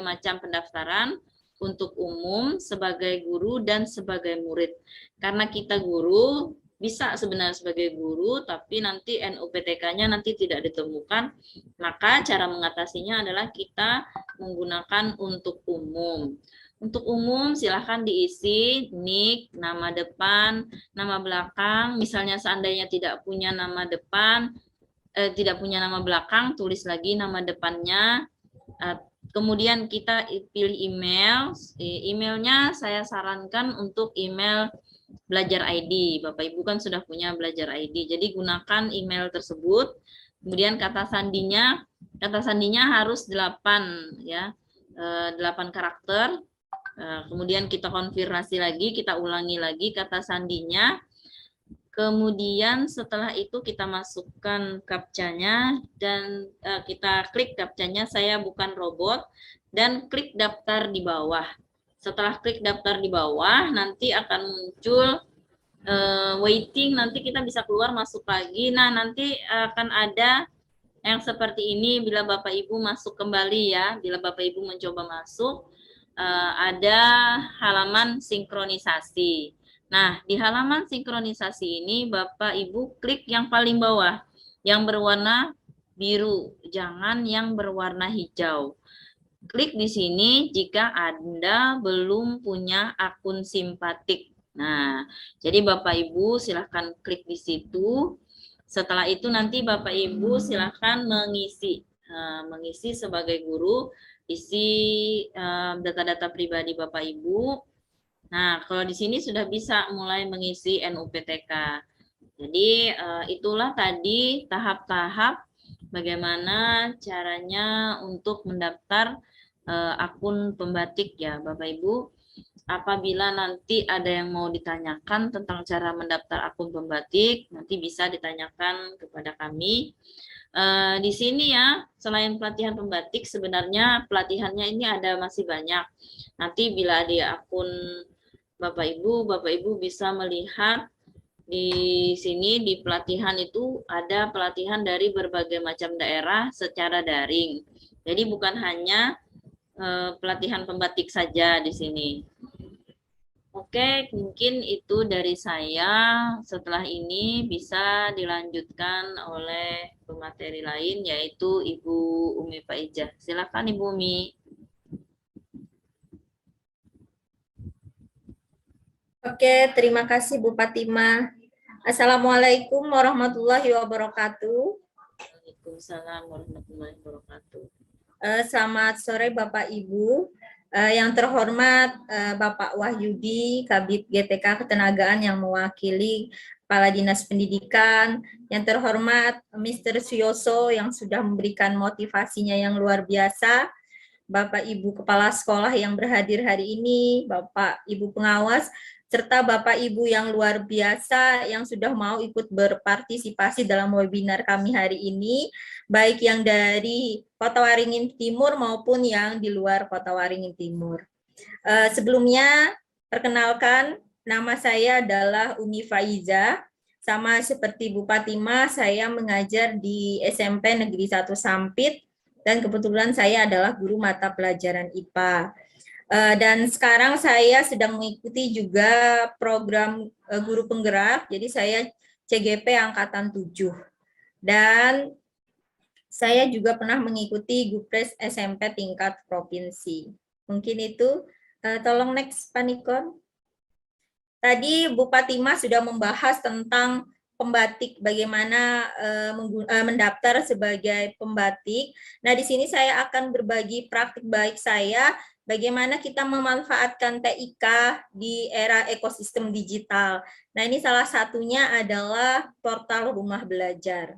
macam pendaftaran, untuk umum, sebagai guru, dan sebagai murid. Karena kita guru, bisa sebenarnya sebagai guru, tapi nanti NUPTK-nya nanti tidak ditemukan, maka cara mengatasinya adalah kita menggunakan untuk umum. Untuk umum silahkan diisi nik, nama depan, nama belakang, misalnya seandainya tidak punya nama depan, tidak punya nama belakang, tulis lagi nama depannya. Kemudian kita pilih email, emailnya saya sarankan untuk email Belajar ID. Bapak Ibu kan sudah punya Belajar ID, jadi gunakan email tersebut. Kemudian kata sandinya harus 8 ya, 8 karakter. Kemudian kita konfirmasi lagi, kita ulangi lagi kata sandinya. Kemudian setelah itu kita masukkan captcha-nya dan kita klik captcha-nya, saya bukan robot, dan klik daftar di bawah. Setelah klik daftar di bawah, nanti akan muncul waiting, nanti kita bisa keluar masuk lagi. Nah, nanti akan ada yang seperti ini bila Bapak Ibu masuk kembali ya, bila Bapak Ibu mencoba masuk, ada halaman sinkronisasi. Nah, di halaman sinkronisasi ini Bapak Ibu klik yang paling bawah, yang berwarna biru, jangan yang berwarna hijau. Klik di sini jika Anda belum punya akun Simpatik. Nah, jadi Bapak Ibu silahkan klik di situ. Setelah itu nanti Bapak Ibu silahkan mengisi mengisi sebagai guru, isi data-data pribadi Bapak Ibu. Nah, kalau di sini sudah bisa mulai mengisi NUPTK. Jadi itulah tadi tahap-tahap bagaimana caranya untuk mendaftar akun pembatik ya Bapak Ibu. Apabila nanti ada yang mau ditanyakan tentang cara mendaftar akun pembatik, nanti bisa ditanyakan kepada kami. Di sini ya, selain pelatihan pembatik, sebenarnya pelatihannya ini ada masih banyak. Nanti bila di akun Bapak Ibu bisa melihat di sini di pelatihan itu ada pelatihan dari berbagai macam daerah secara daring. Jadi bukan hanya pelatihan pembatik saja di sini. Oke, mungkin itu dari saya. Setelah ini bisa dilanjutkan oleh pemateri lain, yaitu Ibu Umi Faijah. Silakan Ibu Umi. Oke, terima kasih Bu Fatimah. Assalamualaikum warahmatullahi wabarakatuh. Waalaikumsalam warahmatullahi wabarakatuh. Selamat sore Bapak Ibu. Yang terhormat Bapak Wahyudi, Kabid GTK Ketenagaan yang mewakili Kepala Dinas Pendidikan, yang terhormat Mr. Suyoso yang sudah memberikan motivasinya yang luar biasa, Bapak Ibu Kepala Sekolah yang berhadir hari ini, Bapak Ibu Pengawas, serta Bapak Ibu yang luar biasa yang sudah mau ikut berpartisipasi dalam webinar kami hari ini, baik yang dari Kota Waringin Timur maupun yang di luar Kota Waringin Timur. Sebelumnya, perkenalkan, nama saya adalah Umi Faiza. Sama seperti Bu Fatimah, saya mengajar di SMP Negeri 1 Sampit, dan kebetulan saya adalah guru mata pelajaran IPA. Dan sekarang saya sedang mengikuti juga program guru penggerak, jadi saya CGP Angkatan 7. Dan saya juga pernah mengikuti Gupres SMP tingkat provinsi. Mungkin itu, tolong next Pak Nikon. Tadi Bu Fatimah sudah membahas tentang pembatik, bagaimana mendaftar sebagai pembatik. Nah, di sini saya akan berbagi praktik baik saya, bagaimana kita memanfaatkan TIK di era ekosistem digital. Nah, ini salah satunya adalah portal Rumah Belajar.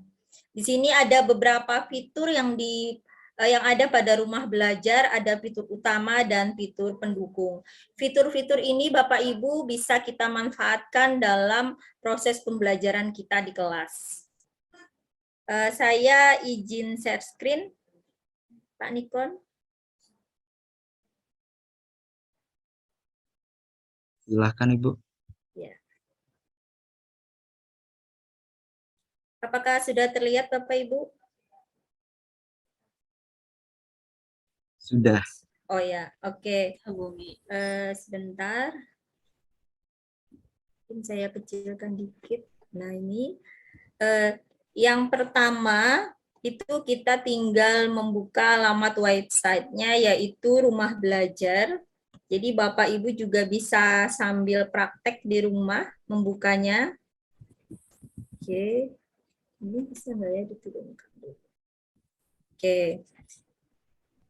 Di sini ada beberapa fitur yang ada pada Rumah Belajar, ada fitur utama dan fitur pendukung. Fitur-fitur ini Bapak Ibu bisa kita manfaatkan dalam proses pembelajaran kita di kelas. Saya izin share screen, Pak Nikon. Silahkan Ibu. Ya. Apakah sudah terlihat Bapak Ibu? Sudah. Oh ya, oke. Bu Umi. Sebentar. Mungkin saya kecilkan dikit. Nah ini, yang pertama itu kita tinggal membuka alamat websitenya, yaitu Rumah Belajar. Jadi Bapak Ibu juga bisa sambil praktek di rumah membukanya. Oke, ini bisa nggak ya diturunkan? Oke.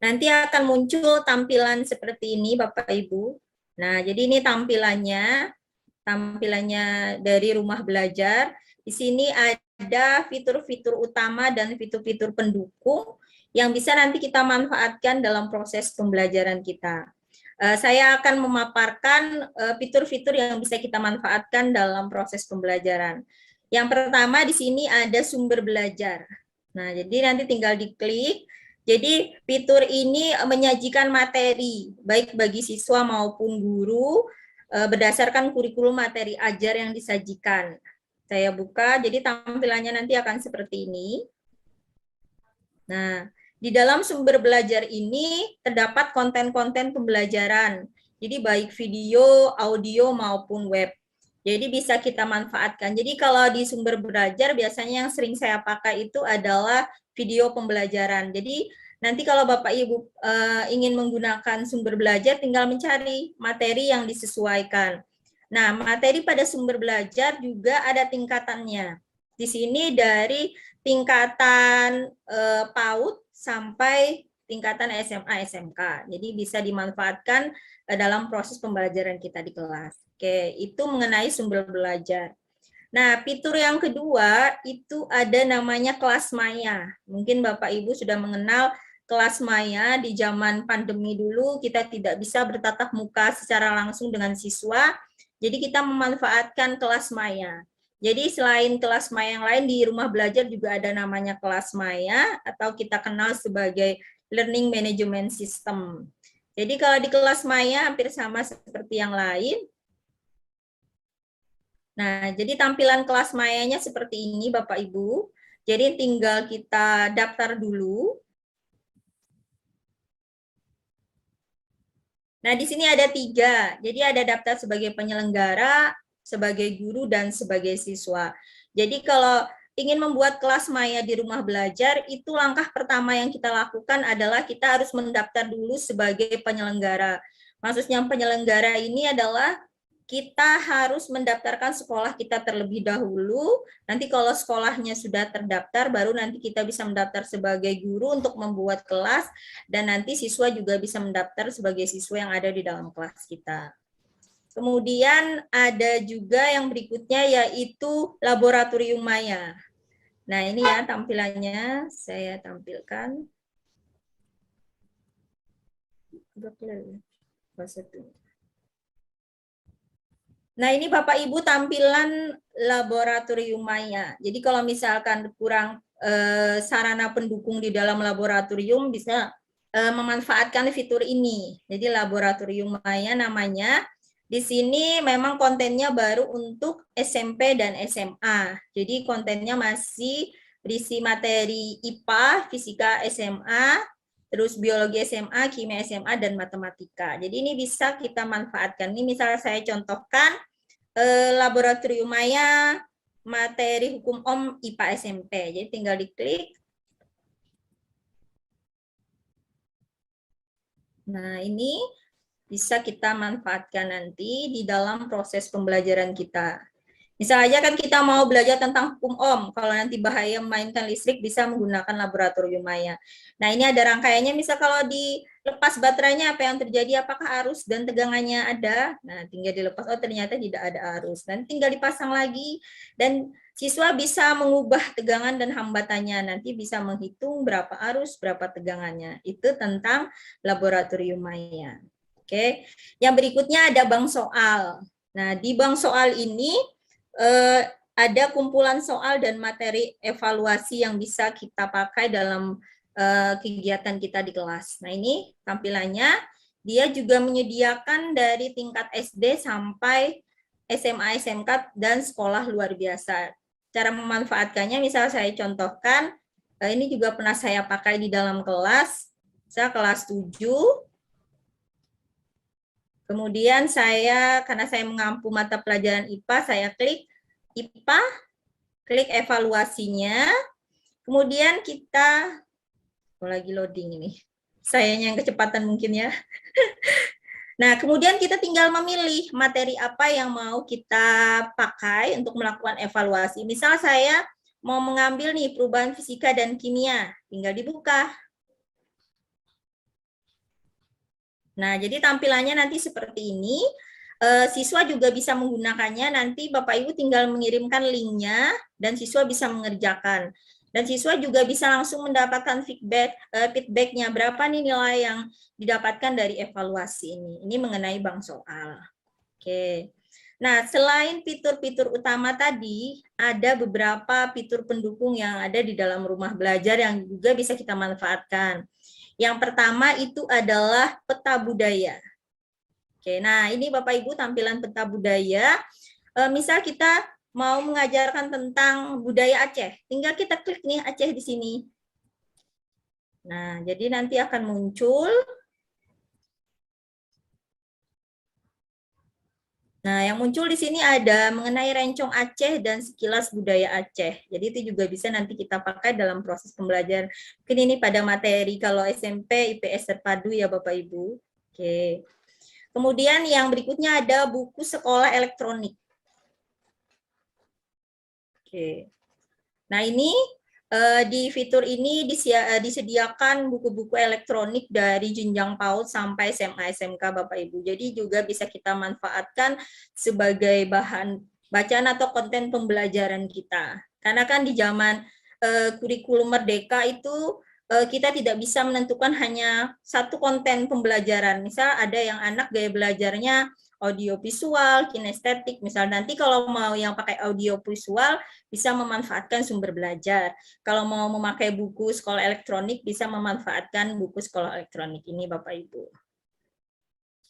Nanti akan muncul tampilan seperti ini Bapak Ibu. Nah, jadi ini tampilannya dari Rumah Belajar. Di sini ada fitur-fitur utama dan fitur-fitur pendukung yang bisa nanti kita manfaatkan dalam proses pembelajaran kita. Saya akan memaparkan fitur-fitur yang bisa kita manfaatkan dalam proses pembelajaran. Yang pertama di sini ada sumber belajar. Nah, jadi nanti tinggal diklik. Jadi fitur ini menyajikan materi baik bagi siswa maupun guru berdasarkan kurikulum materi ajar yang disajikan. Saya buka, jadi tampilannya nanti akan seperti ini. Nah, di dalam sumber belajar ini terdapat konten-konten pembelajaran. Jadi baik video, audio maupun web. Jadi bisa kita manfaatkan. Jadi kalau di sumber belajar biasanya yang sering saya pakai itu adalah video pembelajaran. Jadi nanti kalau Bapak Ibu ingin menggunakan sumber belajar tinggal mencari materi yang disesuaikan. Nah, materi pada sumber belajar juga ada tingkatannya. Di sini dari tingkatan PAUD sampai tingkatan SMA, SMK. Jadi bisa dimanfaatkan dalam proses pembelajaran kita di kelas. Oke, itu mengenai sumber belajar. Nah, fitur yang kedua itu ada namanya kelas maya. Mungkin Bapak Ibu sudah mengenal kelas maya. Di zaman pandemi dulu kita tidak bisa bertatap muka secara langsung dengan siswa. Jadi kita memanfaatkan kelas maya. Jadi selain kelas maya yang lain, di rumah belajar juga ada namanya kelas maya atau kita kenal sebagai learning management system. Jadi kalau di kelas maya hampir sama seperti yang lain. Nah, jadi tampilan kelas mayanya seperti ini Bapak Ibu. Jadi tinggal kita daftar dulu. Nah, di sini ada 3. Jadi ada daftar sebagai penyelenggara, sebagai guru, dan sebagai siswa. Jadi kalau ingin membuat kelas maya di rumah belajar, itu langkah pertama yang kita lakukan adalah kita harus mendaftar dulu sebagai penyelenggara. Maksudnya penyelenggara ini adalah kita harus mendaftarkan sekolah kita terlebih dahulu. Nanti kalau sekolahnya sudah terdaftar, baru nanti kita bisa mendaftar sebagai guru untuk membuat kelas, dan nanti siswa juga bisa mendaftar sebagai siswa yang ada di dalam kelas kita. Kemudian ada juga yang berikutnya yaitu laboratorium maya. Nah, ini ya tampilannya, saya tampilkan. Nah, ini Bapak Ibu tampilan laboratorium maya. Jadi kalau misalkan kurang sarana pendukung di dalam laboratorium, bisa memanfaatkan fitur ini. Jadi laboratorium maya namanya. Di sini memang kontennya baru untuk SMP dan SMA. Jadi kontennya masih berisi materi IPA, fisika SMA, terus biologi SMA, kimia SMA, dan matematika. Jadi ini bisa kita manfaatkan. Ini misalnya saya contohkan laboratorium maya materi hukum Om IPA SMP. Jadi tinggal diklik. Nah, ini bisa kita manfaatkan nanti di dalam proses pembelajaran kita. Misalnya kan kita mau belajar tentang hukum Ohm, kalau nanti bahaya memainkan listrik bisa menggunakan laboratorium maya. Nah, ini ada rangkaiannya, misal kalau dilepas baterainya apa yang terjadi, apakah arus dan tegangannya ada? Nah, tinggal dilepas, oh ternyata tidak ada arus. Dan tinggal dipasang lagi, dan siswa bisa mengubah tegangan dan hambatannya, nanti bisa menghitung berapa arus, berapa tegangannya. Itu tentang laboratorium maya. Oke, yang berikutnya ada bank soal. Nah, di bank soal ini ada kumpulan soal dan materi evaluasi yang bisa kita pakai dalam kegiatan kita di kelas. Nah, ini tampilannya. Dia juga menyediakan dari tingkat SD sampai SMA, SMK, dan sekolah luar biasa. Cara memanfaatkannya, misal saya contohkan, ini juga pernah saya pakai di dalam kelas. Saya kelas 7. Kemudian karena saya mengampu mata pelajaran IPA, saya klik IPA, klik evaluasinya, kemudian kita, lagi loading ini, sayanya yang kecepatan mungkin ya. Nah, kemudian kita tinggal memilih materi apa yang mau kita pakai untuk melakukan evaluasi. Misal saya mau mengambil nih perubahan fisika dan kimia, tinggal dibuka. Nah, jadi tampilannya nanti seperti ini. Siswa juga bisa menggunakannya, nanti Bapak Ibu tinggal mengirimkan linknya, dan siswa bisa mengerjakan. Dan siswa juga bisa langsung mendapatkan feedbacknya, berapa nih nilai yang didapatkan dari evaluasi ini. Ini mengenai bank soal. Oke. Nah, selain fitur-fitur utama tadi, ada beberapa fitur pendukung yang ada di dalam rumah belajar yang juga bisa kita manfaatkan. Yang pertama itu adalah peta budaya. Oke, nah ini Bapak Ibu tampilan peta budaya. Misal kita mau mengajarkan tentang budaya Aceh, tinggal kita klik nih Aceh di sini. Nah, jadi nanti akan muncul. Nah, yang muncul di sini ada mengenai rencong Aceh dan sekilas budaya Aceh. Jadi itu juga bisa nanti kita pakai dalam proses pembelajaran. Mungkin ini pada materi kalau SMP IPS terpadu ya Bapak Ibu. Oke. Kemudian yang berikutnya ada buku sekolah elektronik. Oke. Nah, ini Di fitur ini disediakan buku-buku elektronik dari jenjang PAUD sampai SMA SMK Bapak Ibu. Jadi juga bisa kita manfaatkan sebagai bahan bacaan atau konten pembelajaran kita. Karena kan di zaman kurikulum merdeka itu kita tidak bisa menentukan hanya satu konten pembelajaran. Misal ada yang anak gaya belajarnya audio visual, kinestetik. Misal nanti kalau mau yang pakai audio visual bisa memanfaatkan sumber belajar. Kalau mau memakai buku sekolah elektronik bisa memanfaatkan buku sekolah elektronik ini Bapak Ibu.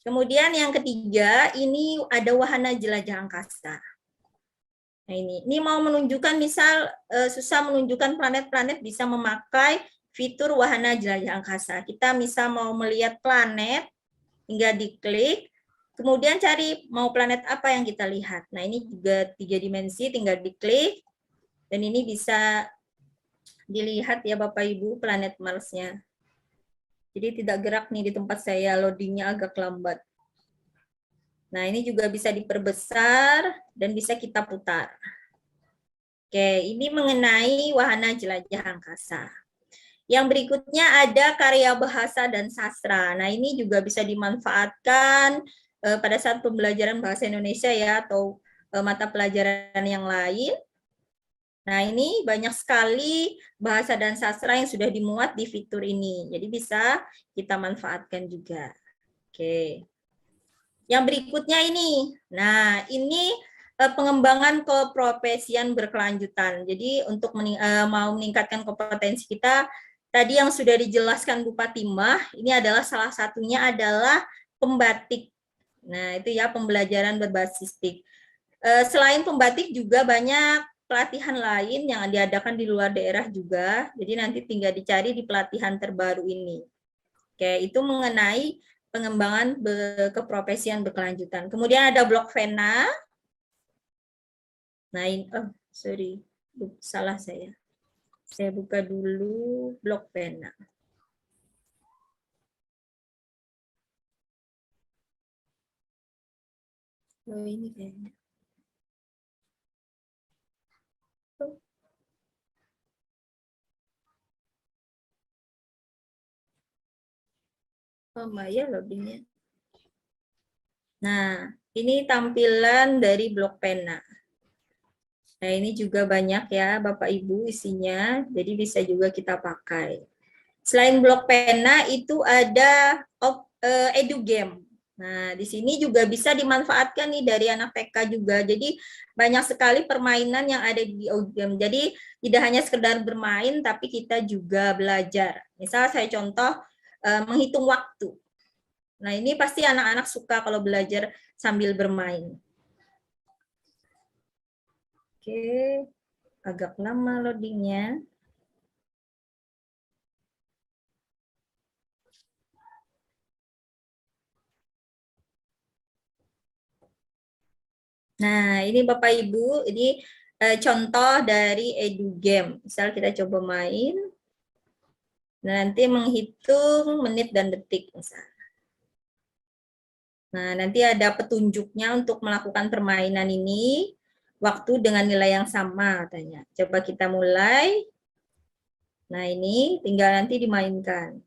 Kemudian yang ketiga, ini ada wahana jelajah angkasa. Nah ini mau menunjukkan misal susah menunjukkan planet-planet bisa memakai fitur wahana jelajah angkasa. Kita misal mau melihat planet, tinggal diklik, kemudian cari mau planet apa yang kita lihat. Nah ini juga 3 dimensi, tinggal diklik, dan ini bisa dilihat ya Bapak Ibu planet Mars-nya. Jadi tidak gerak nih di tempat saya, loadingnya agak lambat. Nah ini juga bisa diperbesar dan bisa kita putar. Oke, ini mengenai wahana jelajah angkasa. Yang berikutnya ada karya bahasa dan sastra. Nah ini juga bisa dimanfaatkan pada saat pembelajaran bahasa Indonesia ya, atau mata pelajaran yang lain. Nah ini banyak sekali bahasa dan sastra yang sudah dimuat di fitur ini. Jadi bisa kita manfaatkan juga. Oke. Yang berikutnya ini. Nah ini pengembangan keprofesian berkelanjutan. Jadi untuk mau meningkatkan kompetensi kita, tadi yang sudah dijelaskan Bu Fatimah, ini adalah salah satunya adalah pembatik. Nah itu ya pembelajaran berbasis TIK. Selain pembatik juga banyak pelatihan lain yang diadakan di luar daerah juga. Jadi nanti tinggal dicari di pelatihan terbaru ini. Oke, itu mengenai pengembangan keprofesian berkelanjutan. Kemudian ada blok Vena. Nah, ini, sorry, salah saya. Saya buka dulu blok Vena. Oh, ini kayaknya. Oh, Maya loadingnya. Nah, ini tampilan dari blok Pena. Nah, ini juga banyak ya Bapak Ibu isinya, jadi bisa juga kita pakai. Selain blok Pena itu ada EduGame. Nah, di sini juga bisa dimanfaatkan nih dari anak TK juga. Jadi banyak sekali permainan yang ada di EduGame. Jadi tidak hanya sekedar bermain, tapi kita juga belajar. Misal saya contoh menghitung waktu. Nah, ini pasti anak-anak suka kalau belajar sambil bermain. Oke, agak lama loadingnya. Nah, ini Bapak Ibu, ini contoh dari EduGame. Misal kita coba main, nanti menghitung menit dan detik misal. Nah, nanti ada petunjuknya untuk melakukan permainan ini, waktu dengan nilai yang sama katanya. Coba kita mulai. Nah, ini tinggal nanti dimainkan.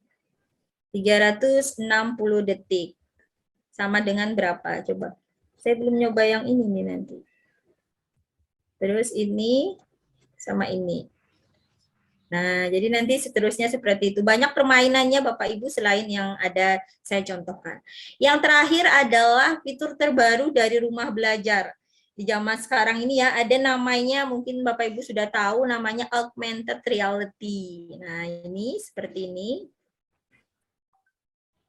360 detik. Sama dengan berapa? Coba. Saya belum nyoba yang ini nih nanti. Terus ini sama ini. Nah, jadi nanti seterusnya seperti itu. Banyak permainannya Bapak Ibu selain yang ada saya contohkan. Yang terakhir adalah fitur terbaru dari rumah belajar. Di zaman sekarang ini ya, ada namanya, mungkin Bapak Ibu sudah tahu, namanya augmented reality. Nah, ini seperti ini.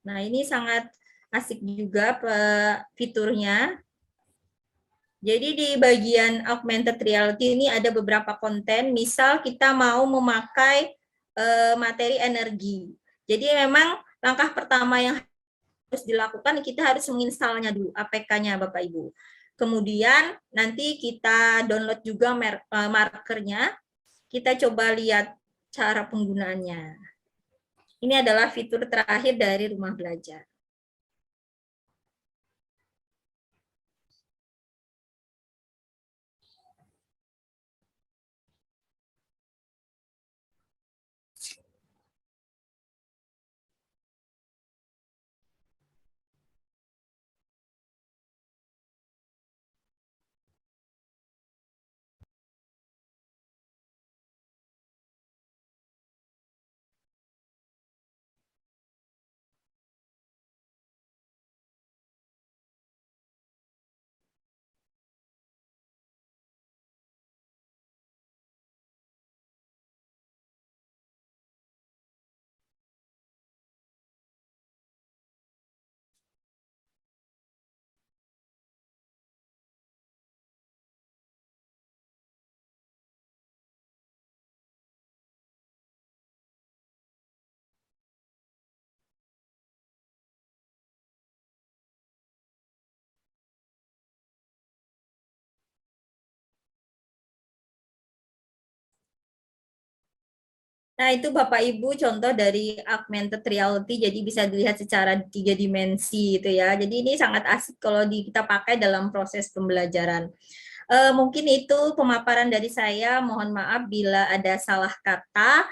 Nah, ini sangat asik juga fiturnya. Jadi di bagian augmented reality ini ada beberapa konten, misal kita mau memakai materi energi. Jadi memang langkah pertama yang harus dilakukan, kita harus menginstalnya dulu, APK-nya Bapak Ibu. Kemudian nanti kita download juga markernya, kita coba lihat cara penggunaannya. Ini adalah fitur terakhir dari rumah belajar. Nah, itu Bapak Ibu contoh dari augmented reality, jadi bisa dilihat secara 3 dimensi itu ya. Jadi ini sangat asik kalau kita pakai dalam proses pembelajaran. Mungkin itu pemaparan dari saya. Mohon maaf bila ada salah kata.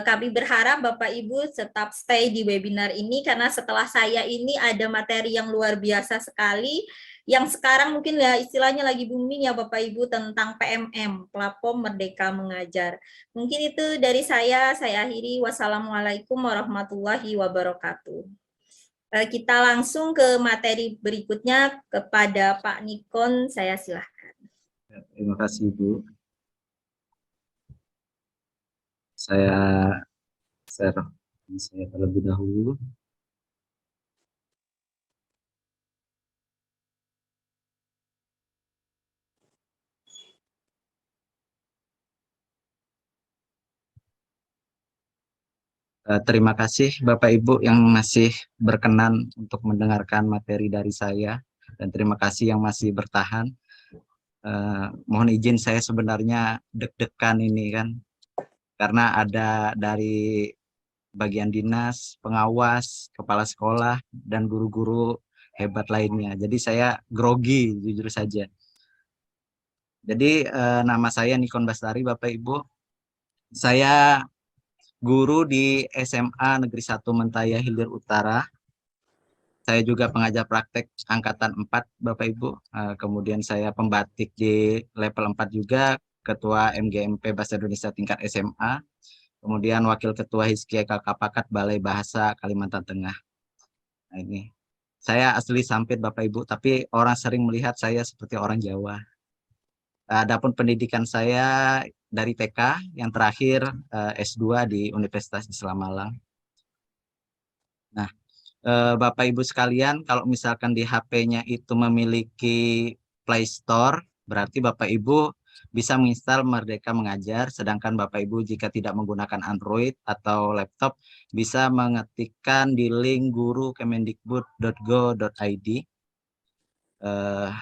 Kami berharap Bapak Ibu tetap stay di webinar ini karena setelah saya ini ada materi yang luar biasa sekali yang sekarang mungkin ya istilahnya lagi booming ya Bapak Ibu tentang PMM, Platform Merdeka Mengajar. Mungkin itu dari saya akhiri. Wassalamualaikum warahmatullahi wabarakatuh. Kita langsung ke materi berikutnya kepada Pak Nikon, saya silahkan. Terima kasih Ibu. Saya share saya terlebih dahulu. Terima kasih Bapak Ibu yang masih berkenan untuk mendengarkan materi dari saya, dan terima kasih yang masih bertahan. Mohon izin saya sebenarnya deg-degan ini kan, karena ada dari bagian dinas, pengawas, kepala sekolah, dan guru-guru hebat lainnya. Jadi saya grogi jujur saja. Jadi nama saya Nikon Bastari Bapak Ibu. Saya guru di SMA Negeri 1 Mentaya Hilir Utara. Saya juga pengajar praktek angkatan 4 Bapak Ibu. Kemudian saya pembatik di level 4 juga, ketua MGMP Bahasa Indonesia tingkat SMA. Kemudian wakil ketua Hizkia Pakat Balai Bahasa Kalimantan Tengah. Nah, ini saya asli Sampit Bapak Ibu, tapi orang sering melihat saya seperti orang Jawa. Adapun pendidikan saya dari TK, yang terakhir S2 di Universitas Islam Malang. Nah, Bapak Ibu sekalian, kalau misalkan di HP-nya itu memiliki Play Store, berarti Bapak Ibu bisa menginstal Merdeka Mengajar, sedangkan Bapak Ibu jika tidak menggunakan Android atau laptop, bisa mengetikkan di link guru.kemendikbud.go.id.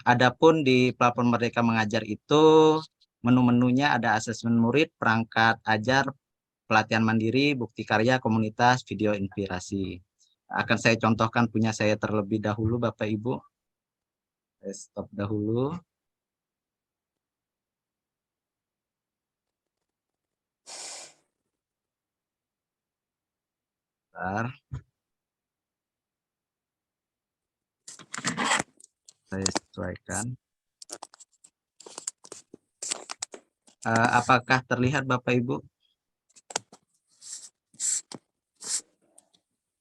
Adapun di platform Merdeka Mengajar itu, menu-menunya ada asesmen murid, perangkat ajar, pelatihan mandiri, bukti karya, komunitas, video inspirasi. Akan saya contohkan punya saya terlebih dahulu Bapak Ibu. Saya stop dahulu. Bentar. Saya sesuaikan. Apakah terlihat Bapak Ibu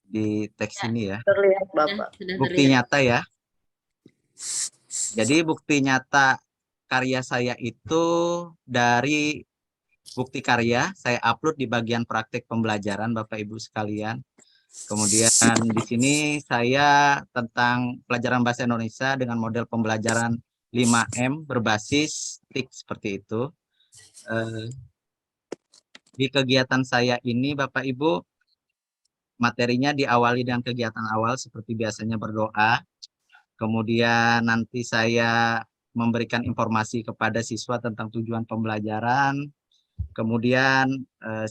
di teks ini ya? Terlihat Bapak. Sudah Bukti terlihat. nyata ya. Jadi bukti nyata karya saya itu dari bukti karya saya upload di bagian praktek pembelajaran Bapak Ibu sekalian. Kemudian di sini saya tentang pelajaran bahasa Indonesia dengan model pembelajaran 5M berbasis TIK seperti itu. Di kegiatan saya ini Bapak Ibu, materinya diawali dengan kegiatan awal seperti biasanya berdoa. Kemudian nanti saya memberikan informasi kepada siswa tentang tujuan pembelajaran. Kemudian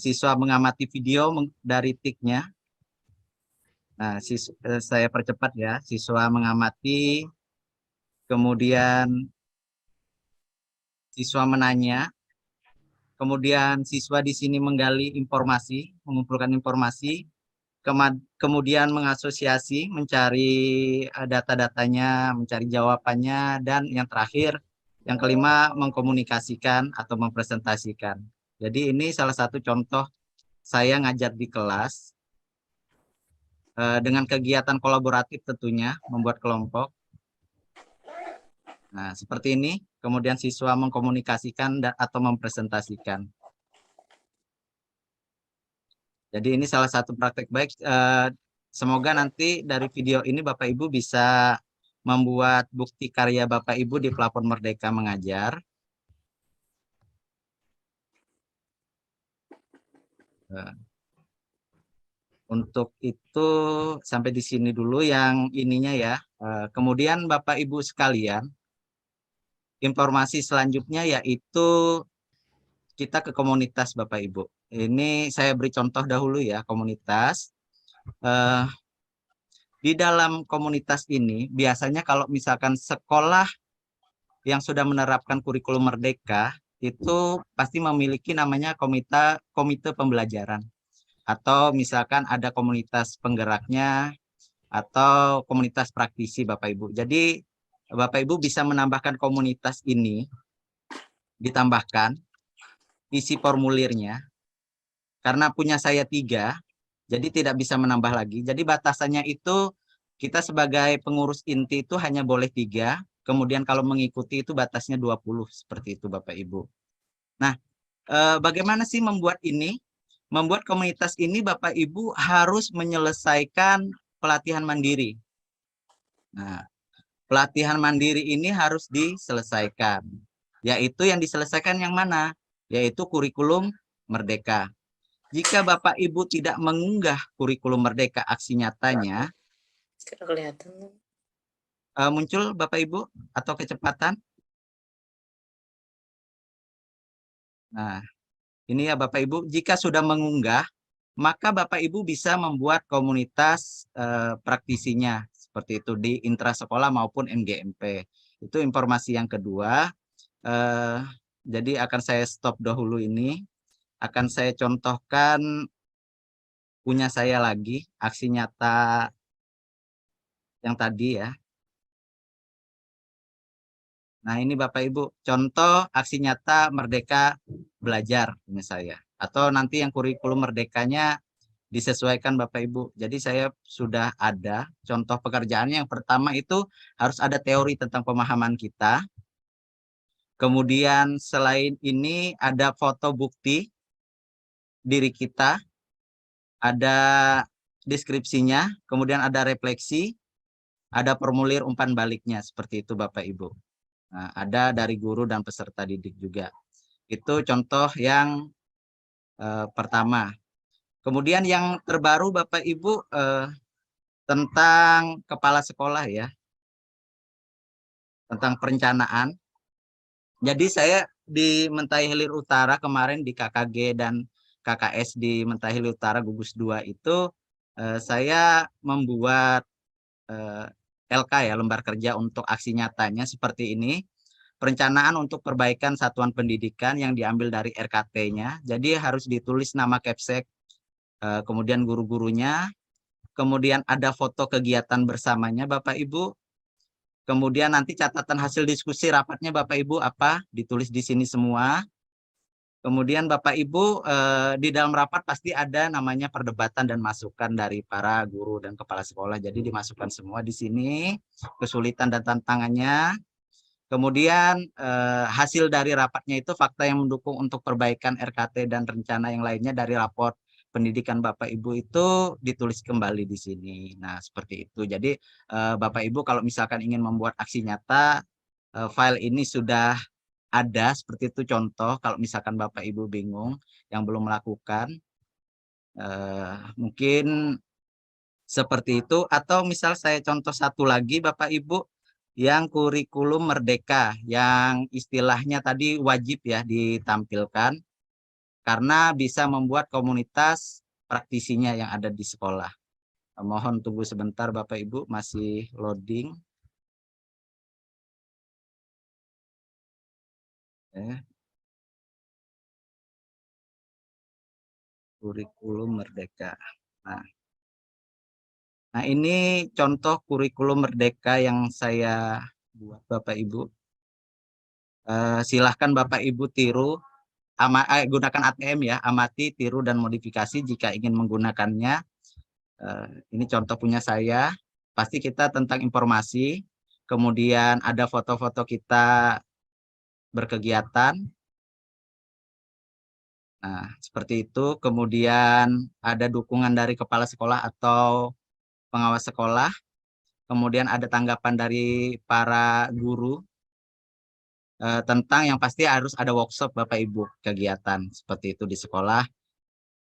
siswa mengamati video dari TIK-nya. Nah, saya percepat ya, siswa mengamati, kemudian siswa menanya, kemudian siswa di sini menggali informasi, mengumpulkan informasi, kemudian mengasosiasi, mencari data-datanya, mencari jawabannya, dan yang terakhir, yang kelima, mengkomunikasikan atau mempresentasikan. Jadi ini salah satu contoh saya ngajar di kelas, dengan kegiatan kolaboratif tentunya, membuat kelompok. Nah, seperti ini, kemudian siswa mengkomunikasikan atau mempresentasikan. Jadi ini salah satu praktek baik. Semoga nanti dari video ini Bapak Ibu bisa membuat bukti karya Bapak Ibu di platform Merdeka Mengajar. Untuk itu sampai di sini dulu yang ininya ya. Kemudian Bapak Ibu sekalian, informasi selanjutnya yaitu kita ke komunitas Bapak Ibu. Ini saya beri contoh dahulu ya, komunitas. Di dalam komunitas ini biasanya kalau misalkan sekolah yang sudah menerapkan kurikulum merdeka itu pasti memiliki namanya komite pembelajaran, atau misalkan ada komunitas penggeraknya atau komunitas praktisi Bapak Ibu. Jadi Bapak Ibu bisa menambahkan komunitas ini, ditambahkan isi formulirnya, karena punya saya 3, jadi tidak bisa menambah lagi. Jadi batasannya itu kita sebagai pengurus inti itu hanya boleh 3, kemudian kalau mengikuti itu batasnya 20, seperti itu Bapak Ibu. Nah, bagaimana sih membuat ini? Membuat komunitas ini Bapak Ibu harus menyelesaikan pelatihan mandiri. Nah, pelatihan mandiri ini harus diselesaikan. Yaitu yang diselesaikan yang mana? Yaitu kurikulum merdeka. Jika Bapak Ibu tidak mengunggah kurikulum merdeka aksi nyatanya, Kelihatan. muncul Bapak Ibu atau kecepatan. Nah, ini ya Bapak Ibu, jika sudah mengunggah, maka Bapak Ibu bisa membuat komunitas praktisinya seperti itu di intrasekolah maupun MGMP. Itu informasi yang kedua. Jadi akan saya stop dahulu ini. Akan saya contohkan punya saya lagi, aksi nyata yang tadi ya. Nah ini Bapak Ibu, contoh aksi nyata Merdeka Belajar punya saya. Atau nanti yang kurikulum merdekanya disesuaikan Bapak Ibu. Jadi saya sudah ada contoh pekerjaannya. Yang pertama itu harus ada teori tentang pemahaman kita. Kemudian selain ini ada foto bukti diri kita, ada deskripsinya, kemudian ada refleksi, ada formulir umpan baliknya, seperti itu Bapak Ibu. Nah, ada dari guru dan peserta didik juga. Itu contoh yang pertama. Kemudian yang terbaru Bapak Ibu tentang kepala sekolah ya, tentang perencanaan. Jadi saya di Mentai Hilir Utara kemarin di KKG dan KKS di Mentai Hilir Utara gugus 2 itu saya membuat LK ya, lembar kerja untuk aksi nyatanya seperti ini. Perencanaan untuk perbaikan satuan pendidikan yang diambil dari RKT-nya. Jadi harus ditulis nama Kepsek, kemudian guru-gurunya, kemudian ada foto kegiatan bersamanya Bapak Ibu. Kemudian nanti catatan hasil diskusi rapatnya Bapak Ibu apa, ditulis di sini semua. Kemudian Bapak Ibu di dalam rapat pasti ada namanya perdebatan dan masukan dari para guru dan kepala sekolah. Jadi dimasukkan semua di sini, kesulitan dan tantangannya. Kemudian hasil dari rapatnya itu fakta yang mendukung untuk perbaikan RKT dan rencana yang lainnya dari raport pendidikan Bapak Ibu itu ditulis kembali di sini. Nah, seperti itu. Jadi Bapak Ibu kalau misalkan ingin membuat aksi nyata, file ini sudah ada, seperti itu contoh. Kalau misalkan Bapak Ibu bingung yang belum melakukan, mungkin seperti itu. Atau misal saya contoh satu lagi Bapak Ibu, yang kurikulum merdeka, yang istilahnya tadi wajib ya ditampilkan, karena bisa membuat komunitas praktisinya yang ada di sekolah. Mohon tunggu sebentar Bapak Ibu, masih loading. Kurikulum merdeka. Nah, ini contoh kurikulum merdeka yang saya buat Bapak Ibu. Silahkan Bapak Ibu tiru, gunakan ATM ya, amati, tiru, dan modifikasi jika ingin menggunakannya. Ini contoh punya saya, pasti kita tentang informasi, kemudian ada foto-foto kita berkegiatan. Nah, seperti itu, kemudian ada dukungan dari kepala sekolah atau pengawas sekolah, kemudian ada tanggapan dari para guru, tentang yang pasti harus ada workshop Bapak Ibu, kegiatan seperti itu di sekolah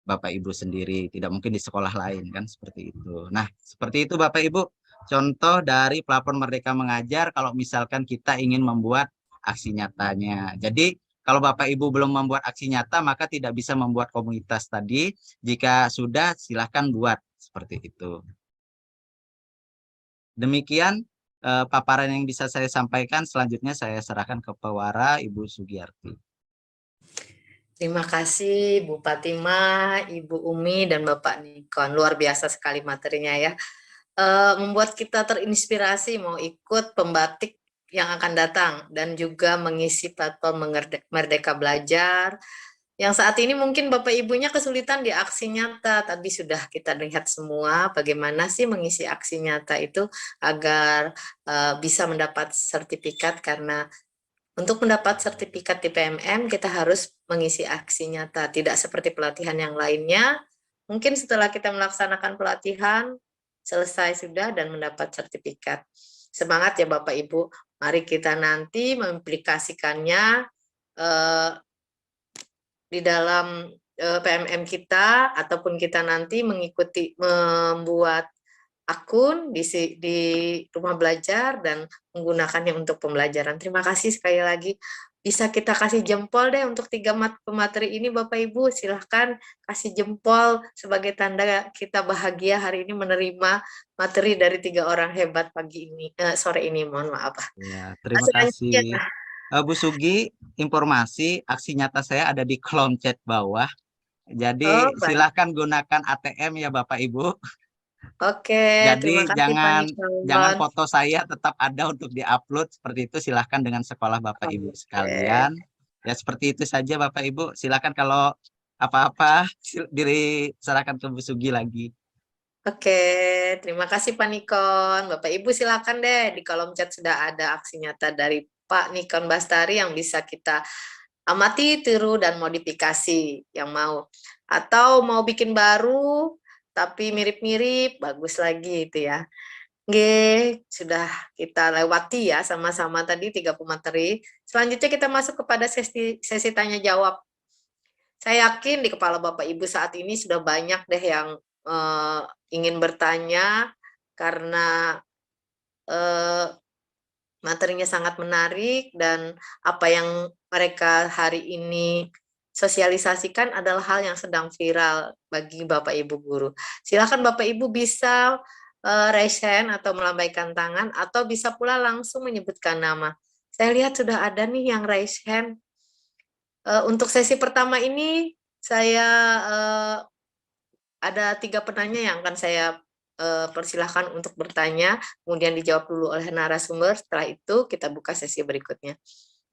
Bapak Ibu sendiri, tidak mungkin di sekolah lain kan, seperti itu. Nah, seperti itu Bapak Ibu, contoh dari platform Merdeka Mengajar kalau misalkan kita ingin membuat aksi nyatanya. Jadi Kalau Bapak Ibu belum membuat aksi nyata, maka tidak bisa membuat komunitas tadi. Jika sudah, silahkan buat seperti itu. Demikian paparan yang bisa saya sampaikan. Selanjutnya saya serahkan ke Pewara Ibu Sugiyarti. Terima kasih Bu Fatimah, Ibu Umi, dan Bapak Nikon. Luar biasa sekali materinya ya. Membuat kita terinspirasi mau ikut pembatik yang akan datang dan juga mengisi platform Merdeka Belajar. Yang saat ini mungkin Bapak Ibunya kesulitan di aksi nyata. Tadi sudah kita lihat semua bagaimana sih mengisi aksi nyata itu agar bisa mendapat sertifikat, karena untuk mendapat sertifikat di PMM kita harus mengisi aksi nyata, tidak seperti pelatihan yang lainnya. Mungkin setelah kita melaksanakan pelatihan, selesai sudah dan mendapat sertifikat. Semangat ya Bapak Ibu, mari kita nanti mengaplikasikannya di dalam PMM kita, ataupun kita nanti mengikuti membuat akun di rumah belajar dan menggunakannya untuk pembelajaran. Terima kasih sekali lagi. Bisa kita kasih jempol deh untuk 3 pemateri ini Bapak Ibu. Silahkan kasih jempol sebagai tanda kita bahagia hari ini menerima materi dari 3 orang hebat pagi ini, sore ini, mohon maaf. Ya, terima kasih. Bu Sugi, informasi aksi nyata saya ada di kolom chat bawah. Jadi silahkan gunakan ATM ya Bapak Ibu. Oke, jadi terima kasih, jangan foto saya tetap ada untuk diupload seperti itu. Silahkan dengan sekolah Bapak Ibu sekalian. Ya seperti itu saja Bapak Ibu. Silahkan kalau apa-apa serahkan ke Bu Sugi lagi. Oke, terima kasih Pak Nikon. Bapak Ibu silakan deh, di kolom chat sudah ada aksi nyata dari Pak Nikon Bastari yang bisa kita amati, tiru, dan modifikasi yang mau. Atau mau bikin baru tapi mirip-mirip, bagus lagi itu ya. Oke, sudah kita lewati ya sama-sama tadi 3 pemateri. Selanjutnya kita masuk kepada sesi tanya jawab. Saya yakin di kepala Bapak Ibu saat ini sudah banyak deh yang ingin bertanya, karena materinya sangat menarik dan apa yang mereka hari ini sosialisasikan adalah hal yang sedang viral bagi Bapak Ibu guru. Silakan Bapak Ibu bisa raise hand atau melambaikan tangan, atau bisa pula langsung menyebutkan nama. Saya lihat sudah ada nih yang raise hand. Untuk sesi pertama ini saya ada 3 penanya yang akan saya persilahkan untuk bertanya, kemudian dijawab dulu oleh narasumber. Setelah itu kita buka sesi berikutnya.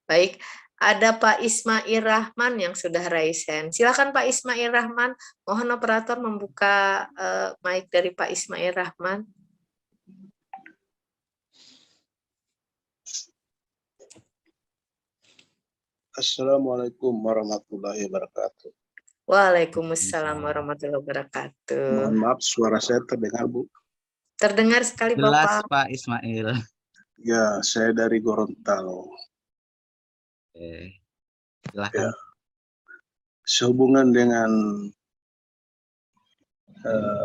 Baik, ada Pak Ismail Rahman yang sudah raise hand. Silakan Pak Ismail Rahman, mohon operator membuka mic dari Pak Ismail Rahman. Assalamualaikum warahmatullahi wabarakatuh. Waalaikumsalam warahmatullahi wabarakatuh. Mohon maaf, suara saya terdengar, Bu? Terdengar sekali Jelas, Bapak. Pak Ismail. Ya, saya dari Gorontalo. Oke. Silakan. Ya. Sehubungan dengan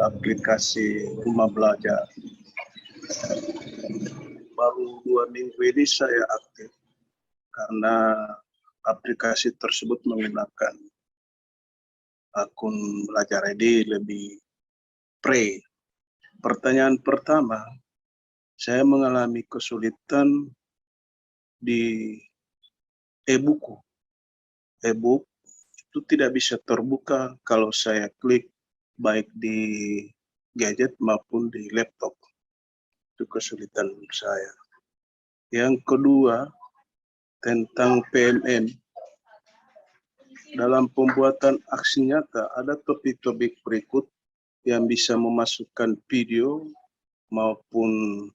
aplikasi rumah belajar, baru 2 minggu ini saya aktif karena aplikasi tersebut menggunakan akun Belajar ID lebih pre. Pertanyaan pertama, saya mengalami kesulitan di e-buku. E-book itu tidak bisa terbuka kalau saya klik baik di gadget maupun di laptop. Itu kesulitan saya. Yang kedua, tentang PMM. Dalam pembuatan aksi nyata ada topik-topik berikut yang bisa memasukkan video maupun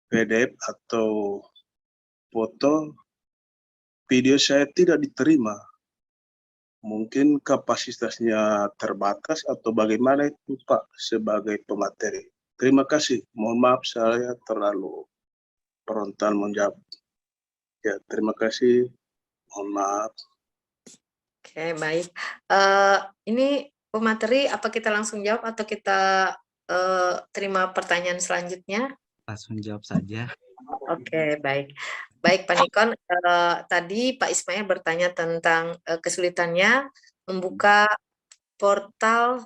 PDF atau foto. Video saya tidak diterima. Mungkin kapasitasnya terbatas atau bagaimana itu Pak sebagai pemateri. Terima kasih. Mohon maaf saya terlalu frontal menjawab. Ya, terima kasih. Mohon maaf. Oke, baik. Ini pemateri, apa kita langsung jawab atau kita terima pertanyaan selanjutnya? Langsung jawab saja. Oke, baik. Baik Pak Nikon, tadi Pak Ismail bertanya tentang kesulitannya membuka portal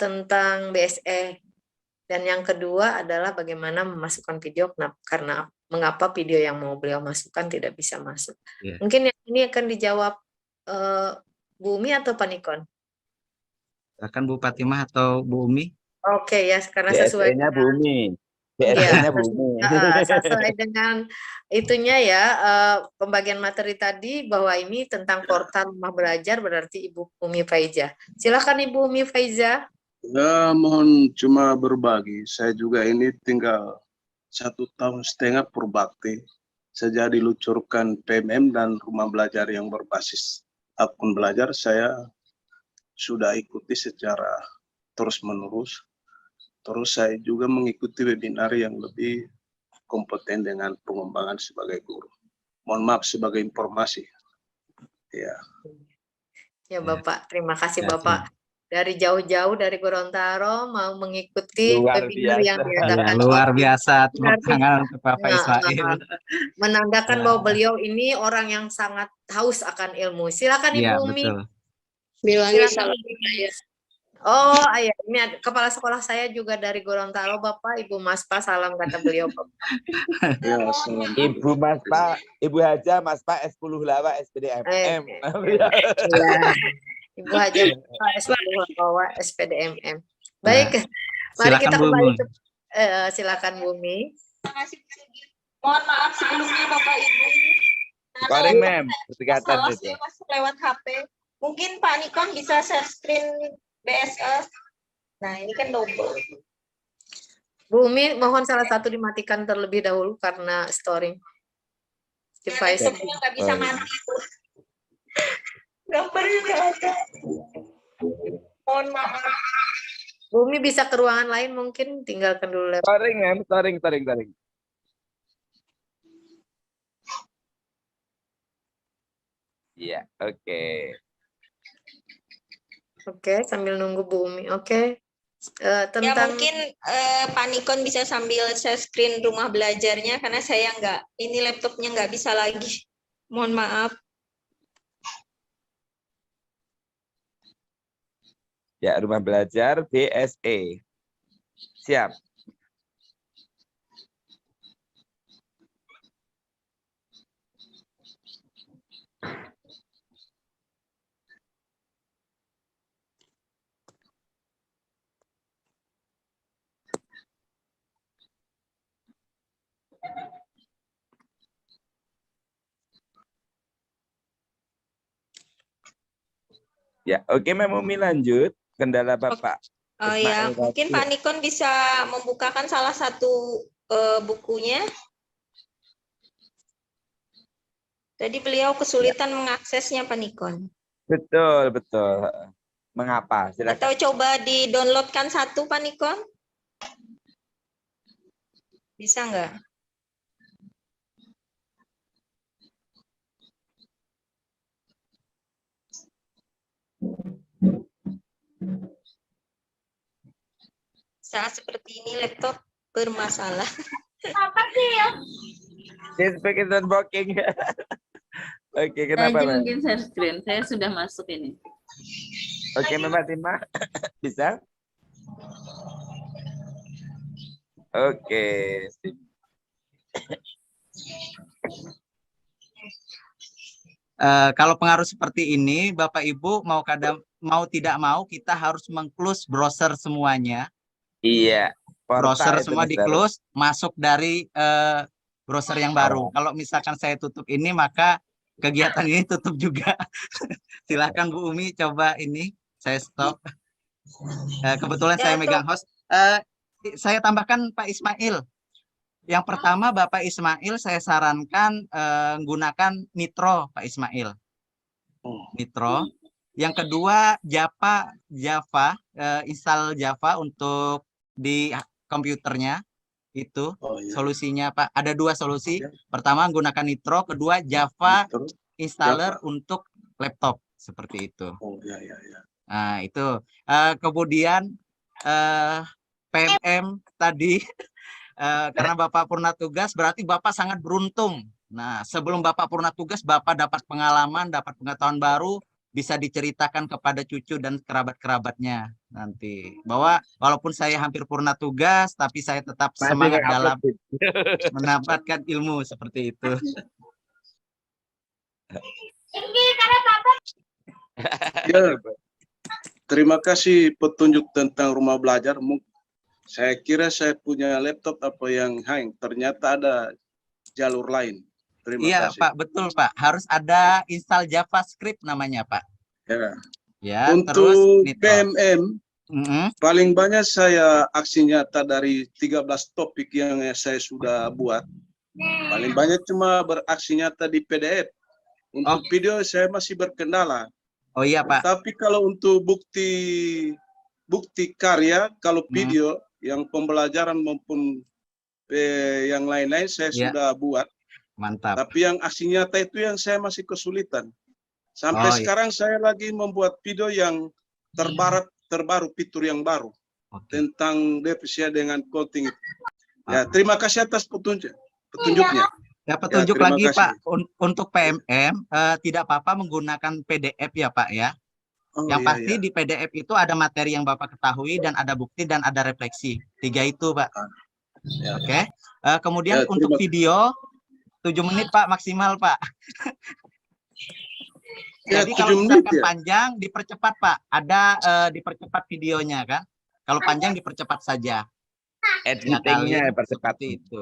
tentang BSE. Dan yang kedua adalah bagaimana memasukkan video, karena mengapa video yang mau beliau masukkan tidak bisa masuk. Iya. Mungkin yang ini akan dijawab Bu Umi atau Pak Nikon? Silakan Bu Fatimah atau Bu Umi. Oke ya, karena sesuai BSE-nya dengan Bumi. Iya, BSE-nya Bumi. sesuai dengan itunya ya, pembagian materi tadi bahwa ini tentang portal rumah belajar, berarti Ibu Umi Faiza. Silakan Ibu Umi Faiza. Ya, mohon cuma berbagi. Saya juga ini tinggal 1,5 tahun berbakti. Sejak diluncurkan PMM dan rumah belajar yang berbasis akun belajar, saya sudah ikuti secara terus-menerus. Terus saya juga mengikuti webinar yang lebih kompeten dengan pengembangan sebagai guru. Mohon maaf sebagai informasi. Ya. Ya Bapak, terima kasih Ya, Bapak. Dari jauh-jauh dari Gorontalo mau mengikuti Luar webinar yang biasa. Ya, diadakan. luar biasa. Tepuk Berarti, tangan untuk Bapak nah, Ismail. menandakan Ya. bahwa beliau ini orang yang sangat haus akan ilmu. Silakan Iya, Ibu Umi. betul. Bilangi Silakan. salam budaya. Oh, iya, ini kepala sekolah saya juga dari Gorontalo, Bapak, Ibu Maspa, salam kata beliau, Bapak. Ya, salam. Ibu Mas Pak, Ibu Haja Mas Pak S10 Lawa SPDMM. Ya. Ibu Haja SPDMM. Baik, mari Silakan, kita Bu kembali Umi. ke silakan Bu Umi. Mohon maaf sebelumnya Bapak Ibu. Koreng Mem, berdekatan Masalah itu. saya masuk lewat HP. Mungkin Pak Nikon bisa share screen BSE. Nah, ini kan double. Bu Umi, mohon salah satu dimatikan terlebih dahulu karena storing device. Laptopnya nggak bisa mati. Gambarnya nggak ada. Mohon maaf. Bu Umi bisa ke ruangan lain mungkin, tinggalkan dulu laptop. Koreng Mem, koreng. Iya, oke. Oke, sambil nunggu Bu Umi. Oke. Ya Tentang mungkin Pak Nikon bisa sambil share screen rumah belajarnya karena saya nggak, ini laptopnya nggak bisa lagi. Mohon maaf. Ya, rumah belajar BSE. Siap. Ya, oke Mem Umi lanjut. Kendala Bapak. Oh ya, Ismail mungkin tadi. Pak Nikon bisa membukakan salah satu bukunya. Tadi beliau kesulitan mengaksesnya Pak Nikon. Betul. Mengapa? Silakan. Atau coba di-downloadkan satu Pak Nikon? Bisa nggak? Saat seperti ini laptop bermasalah. Apa sih ya? Speaking and booking. Oke, kenapa Haji Mem? mungkin share screen. Saya sudah masuk ini. Oke, Mem Fatimah. Bisa? Oke. Sip. Kalau pengaruh seperti ini, Bapak Ibu mau tidak mau kita harus meng-close browser semuanya. Iya. Browser itu, semua Mas di-close, masuk dari browser yang baru. Kalau misalkan saya tutup ini, maka kegiatan ini tutup juga. Silahkan Bu Umi coba ini, saya stop. Kebetulan saya megang host. Saya tambahkan Pak Ismail. Yang pertama Bapak Ismail saya sarankan gunakan Nitro Pak Ismail. Nitro. Yang kedua Java, install Java untuk di komputernya itu. Oh, iya. Solusinya Pak. Ada dua solusi. Pertama gunakan Nitro, kedua Java Terus? installer untuk laptop seperti itu. Oh, ya. Nah, itu. Kemudian PMM tadi karena Bapak purna tugas berarti Bapak sangat beruntung Nah, sebelum Bapak purna tugas, Bapak dapat pengalaman, dapat pengetahuan baru, bisa diceritakan kepada cucu dan kerabat-kerabatnya nanti. Bahwa walaupun saya hampir purna tugas, tapi saya tetap Masih semangat nggak dalam upload, Bib. mendapatkan ilmu seperti itu. Ya, terima kasih petunjuk tentang rumah belajar. Saya kira saya punya laptop apa yang hang, ternyata ada jalur lain. Terima Iya, kasih. Pak, betul, Pak. Harus ada install JavaScript namanya, Pak. Ya. Ya, terus Untuk nih, toh. PMM, Mm-mm. paling banyak saya aksi nyata dari 13 topik yang saya sudah buat. Paling banyak cuma beraksi nyata di PDF. Untuk video saya masih berkendala. Oh iya, Pak. Tapi kalau untuk bukti karya, kalau video yang pembelajaran maupun yang lain-lain saya Ya. sudah buat. Mantap. Tapi yang aksi nyata itu yang saya masih kesulitan. Sampai Oh, iya. sekarang saya lagi membuat video yang terbaru, fitur yang baru Oke. tentang definisi dengan coding. Ya, terima kasih atas petunjuknya. Ya, petunjuk terima lagi, kasih. Pak. Untuk PMM, tidak apa-apa menggunakan PDF ya, Pak, ya. Oh, Yang iya, pasti iya. di PDF itu ada materi yang Bapak ketahui dan ada bukti dan ada refleksi. 3 itu, Pak. Ya. Oke. Kemudian Ya, untuk terima kasih. video 7 menit, Pak, maksimal, Pak. Ya, Jadi 7 kalau menit misalkan ya. panjang dipercepat, Pak. Ada dipercepat videonya, kan. Kalau panjang dipercepat saja. Editingnya Ngakalin, percepat. seperti itu.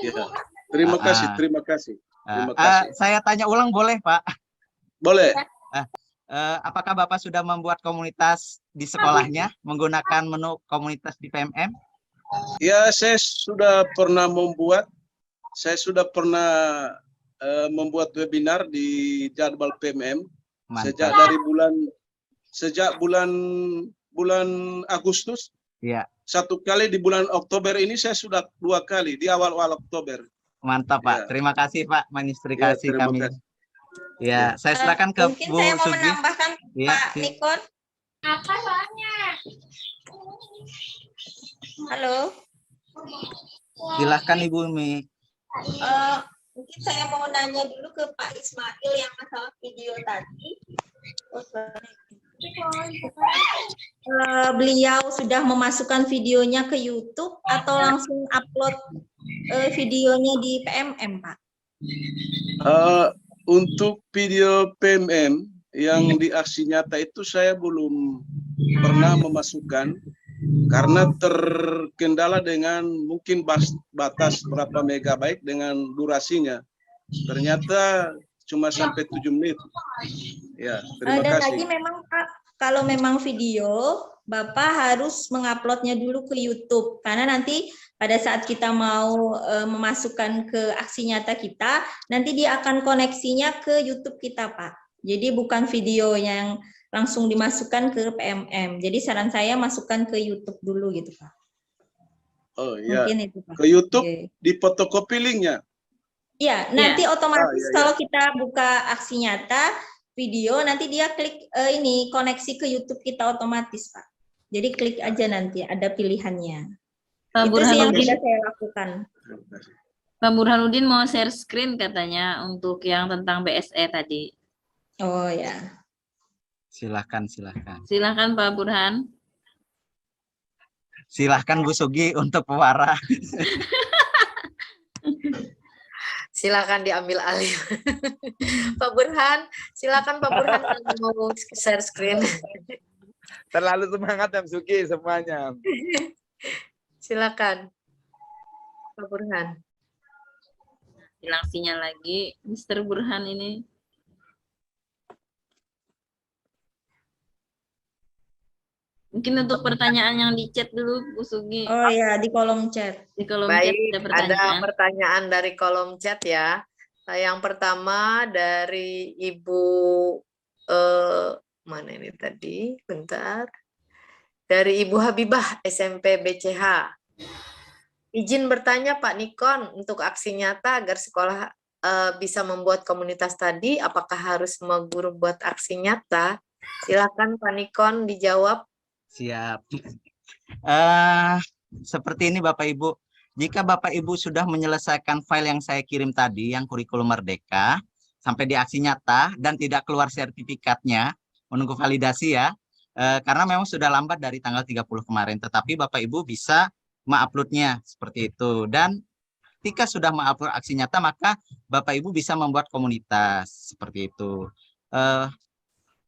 Ya. Terima kasih, terima kasih. Terima kasih. Saya tanya ulang boleh, Pak? Boleh. Apakah Bapak sudah membuat komunitas di sekolahnya menggunakan menu komunitas di PMM? Ya, saya sudah pernah membuat. Saya sudah pernah membuat webinar di jadwal PMM. Mantap. Sejak bulan Agustus. Ya. 1 kali di bulan Oktober ini saya sudah 2 kali di awal-awal Oktober. Mantap, Pak. Ya. Terima kasih, Pak, menginspirasi Ya, terima kami. kasih. Ya, saya silakan ke Mungkin Bu saya mau Sugi. menambahkan, Ya, Pak Nikon. Apa soalnya? Halo. Silakan Ibu Umi. Mungkin saya mau nanya dulu ke Pak Ismail yang masalah video tadi. Beliau sudah memasukkan videonya ke YouTube atau langsung upload videonya di PMM, Pak? Untuk video PMM yang di aksi nyata itu saya belum pernah memasukkan karena terkendala dengan mungkin batas berapa megabyte dengan durasinya. Ternyata cuma sampai 7 menit. Ya, terima Dan kasih. lagi memang Pak, kalau memang video, Bapak harus menguploadnya dulu ke YouTube karena nanti pada saat kita mau memasukkan ke aksi nyata kita, nanti dia akan koneksinya ke YouTube kita, Pak. Jadi bukan video yang langsung dimasukkan ke PMM. Jadi saran saya masukkan ke YouTube dulu gitu, Pak. Oh iya. Mungkin itu, Pak. Ke YouTube Oke. di fotokopi linknya. Iya, nanti otomatis iya. kalau kita buka aksi nyata video, nanti dia klik ini koneksi ke YouTube kita otomatis, Pak. Jadi klik aja nanti ada pilihannya. Pak Itu sih yang Burhanuddin, sudah saya lakukan. Pak Burhanuddin mau share screen katanya untuk yang tentang BSE tadi. Oh ya. Silakan. Silakan Pak Burhan. Silahkan Bu Sugi untuk pewara. Silakan diambil alih. Pak Burhan, silakan Pak Burhan kalau mau share screen. Terlalu semangat Mem Suki semuanya. Silakan. Pak Burhan. Hilang sinyal lagi, Mr. Burhan ini. Mungkin untuk pertanyaan yang di chat dulu, Bu Sugi. Oh ya, di kolom chat. Di kolom chat Baik, ada ada pertanyaan. pertanyaan dari kolom chat ya. Yang pertama dari Ibu mana ini tadi? Bentar. Dari Ibu Habibah SMP BCH. Izin bertanya Pak Nikon, untuk aksi nyata agar sekolah bisa membuat komunitas tadi, apakah harus semua guru buat aksi nyata? Silakan Pak Nikon dijawab. Siap. Seperti ini Bapak Ibu. jika Bapak Ibu sudah menyelesaikan file yang saya kirim tadi, yang kurikulum merdeka, sampai di aksi nyata dan tidak keluar sertifikatnya, menunggu validasi ya, karena memang sudah lambat dari tanggal 30 kemarin, tetapi Bapak Ibu bisa menguploadnya seperti itu. Dan ketika sudah mengupload aksi nyata, maka Bapak Ibu bisa membuat komunitas seperti itu.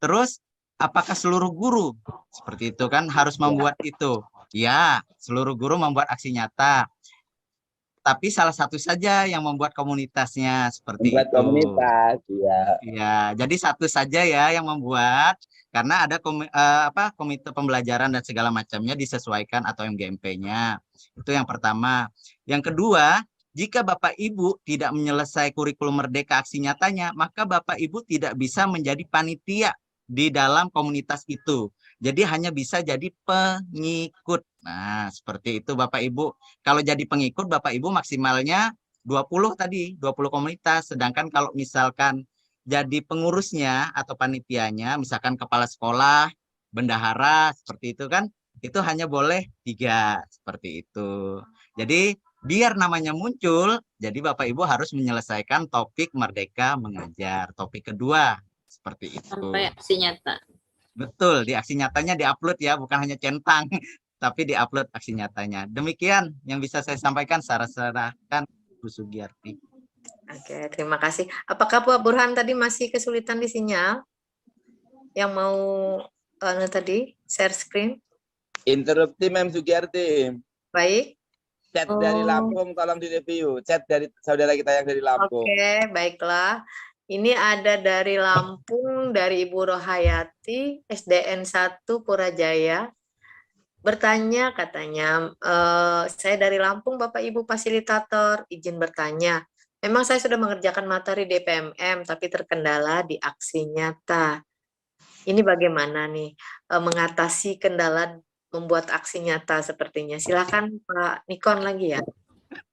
Terus, apakah seluruh guru seperti itu kan harus membuat itu? Ya, seluruh guru membuat aksi nyata. Tapi salah satu saja yang membuat komunitasnya seperti Membuat itu. komunitas, ya. Ya, jadi satu saja ya yang membuat, karena ada komite pembelajaran dan segala macamnya disesuaikan atau MGMP-nya. Itu yang pertama. Yang kedua, jika Bapak Ibu tidak menyelesaikan kurikulum merdeka aksi nyatanya, maka Bapak Ibu tidak bisa menjadi panitia di dalam komunitas itu. Jadi hanya bisa jadi pengikut. Nah, seperti itu Bapak Ibu. Kalau jadi pengikut, Bapak Ibu maksimalnya 20 tadi, 20 komunitas. Sedangkan kalau misalkan jadi pengurusnya atau panitianya, misalkan kepala sekolah, bendahara, seperti itu kan, itu hanya boleh 3, seperti itu. Jadi biar namanya muncul, jadi Bapak Ibu harus menyelesaikan topik Merdeka Mengajar. Topik kedua, seperti itu. Sampai aksi nyata. Betul, di aksi nyatanya diupload ya, bukan hanya centang, tapi diupload aksi nyatanya. Demikian yang bisa saya sampaikan, saya serahkan Bu Sugiyarti. Oke, terima kasih. Apakah Pak Burhan tadi masih kesulitan di sinyal? Yang mau tadi share screen? Interupsi Mem Sugiyarti. Baik. Chat dari Lampung tolong direview. Chat dari saudara kita yang dari Lampung. Oke, baiklah. Ini ada dari Lampung, dari Ibu Rohayati, SDN 1 Purajaya. Bertanya katanya, saya dari Lampung, Bapak Ibu fasilitator, izin bertanya. Memang saya sudah mengerjakan materi DPMM, tapi terkendala di aksi nyata. Ini bagaimana nih mengatasi kendala membuat aksi nyata sepertinya? Silakan Pak Nikon lagi ya.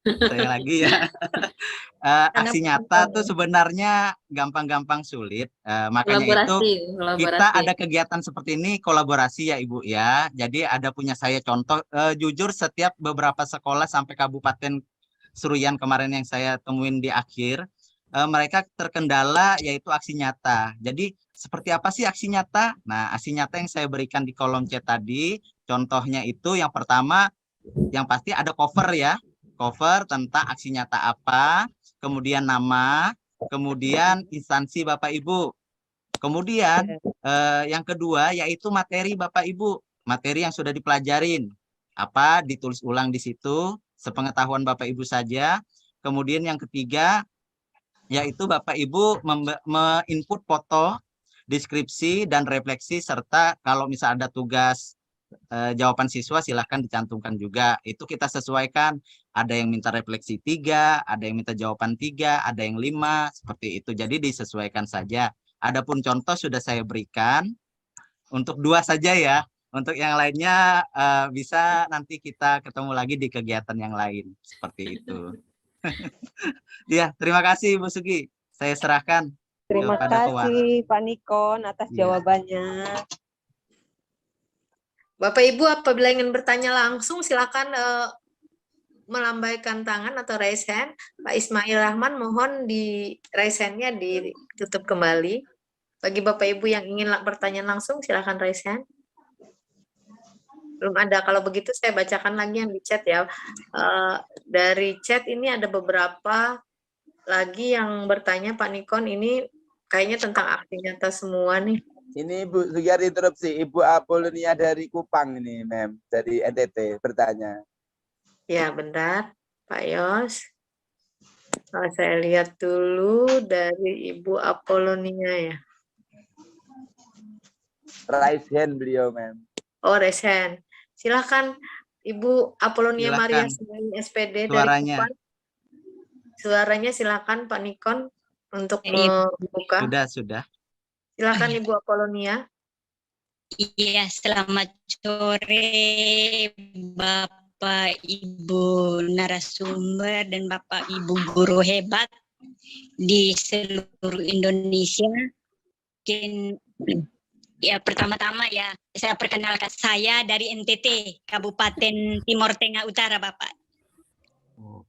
Saya lagi ya. Aksi nyata tuh sebenarnya gampang-gampang sulit. Makanya itu kita ada kegiatan seperti ini kolaborasi ya Ibu ya. Jadi ada punya saya contoh. Jujur setiap beberapa sekolah sampai Kabupaten Seruyan kemarin yang saya temuin di akhir, mereka terkendala yaitu aksi nyata. Jadi seperti apa sih aksi nyata? Nah, aksi nyata yang saya berikan di kolom chat tadi, contohnya itu yang pertama, yang pasti ada cover ya. Cover tentang aksi nyata apa, kemudian nama, kemudian instansi Bapak Ibu. Kemudian yang kedua yaitu materi Bapak Ibu, materi yang sudah dipelajarin. Apa ditulis ulang di situ, sepengetahuan Bapak Ibu saja. Kemudian yang ketiga yaitu Bapak Ibu me-input foto, deskripsi dan refleksi, serta kalau misal ada tugas jawaban siswa silahkan dicantumkan juga. Itu kita sesuaikan. Ada yang minta refleksi 3, ada yang minta jawaban 3, ada yang 5, seperti itu. Jadi disesuaikan saja. Adapun contoh sudah saya berikan untuk 2 saja ya. Untuk yang lainnya bisa nanti kita ketemu lagi di kegiatan yang lain. Seperti itu. Ya, terima kasih Bu Sugi. Saya serahkan. Terima kasih Pak Nikon atas jawabannya. Bapak Ibu apabila ingin bertanya langsung silakan melambaikan tangan atau raise hand. Pak Ismail Rahman mohon di raise hand-nya ditutup kembali. Bagi Bapak Ibu yang ingin bertanya langsung silakan raise hand. Belum ada. Kalau begitu saya bacakan lagi yang di chat ya. Dari chat ini ada beberapa lagi yang bertanya Pak Nikon, ini kayaknya tentang aksi nyata semua nih. Ini Bu Sugiyarti interupsi, Ibu Apolonia dari Kupang ini, Mem, dari NTT bertanya. Ya, benar, Pak Yos. Saya lihat dulu dari Ibu Apolonia ya. Raise hand beliau, Mem. Oh, raise hand. Silakan Ibu Apolonia Maria SPD dari Kupang. Suaranya silakan Pak Nikon untuk membuka. Sudah. Silakan Ibu Apolonia. Iya, selamat sore Bapak Ibu narasumber dan Bapak Ibu guru hebat di seluruh Indonesia. Mungkin ya pertama-tama ya saya perkenalkan, saya dari NTT Kabupaten Timur Tengah Utara Bapak.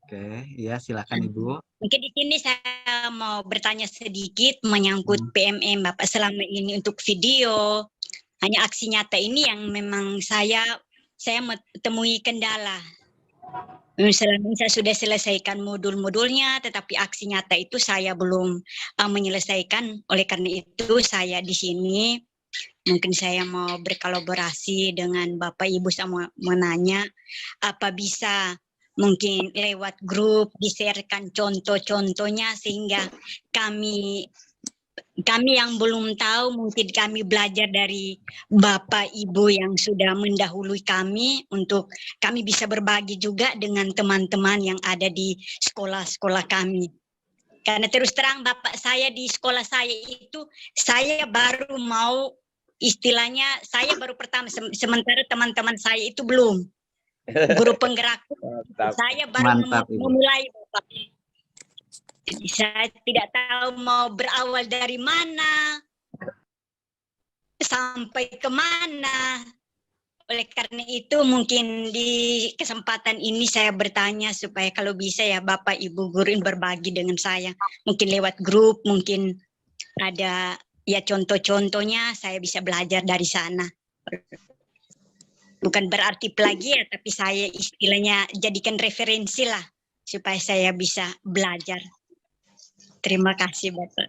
Oke, ya silakan Ibu. Mungkin di sini saya mau bertanya sedikit menyangkut PMM Bapak selama ini untuk video. Hanya aksi nyata ini yang memang saya temui kendala. Selama ini saya sudah selesaikan modul-modulnya, tetapi aksi nyata itu saya belum menyelesaikan. Oleh karena itu saya di sini mungkin saya mau berkolaborasi dengan Bapak Ibu sama menanya apa bisa mungkin lewat grup di-sharekan contoh-contohnya sehingga kami yang belum tahu mungkin kami belajar dari Bapak Ibu yang sudah mendahului kami untuk kami bisa berbagi juga dengan teman-teman yang ada di sekolah-sekolah kami. Karena terus terang Bapak saya di sekolah saya itu saya baru mau istilahnya saya baru pertama sementara teman-teman saya itu belum. Guru penggerak saya baru memulai Bapak. Jadi saya tidak tahu mau berawal dari mana, sampai kemana. Oleh karena itu mungkin di kesempatan ini saya bertanya supaya kalau bisa ya Bapak Ibu guru berbagi dengan saya. Mungkin lewat grup, mungkin ada ya contoh-contohnya saya bisa belajar dari sana. Bukan berarti plagiat, tapi saya istilahnya jadikan referensi lah supaya saya bisa belajar. Terima kasih Bapak.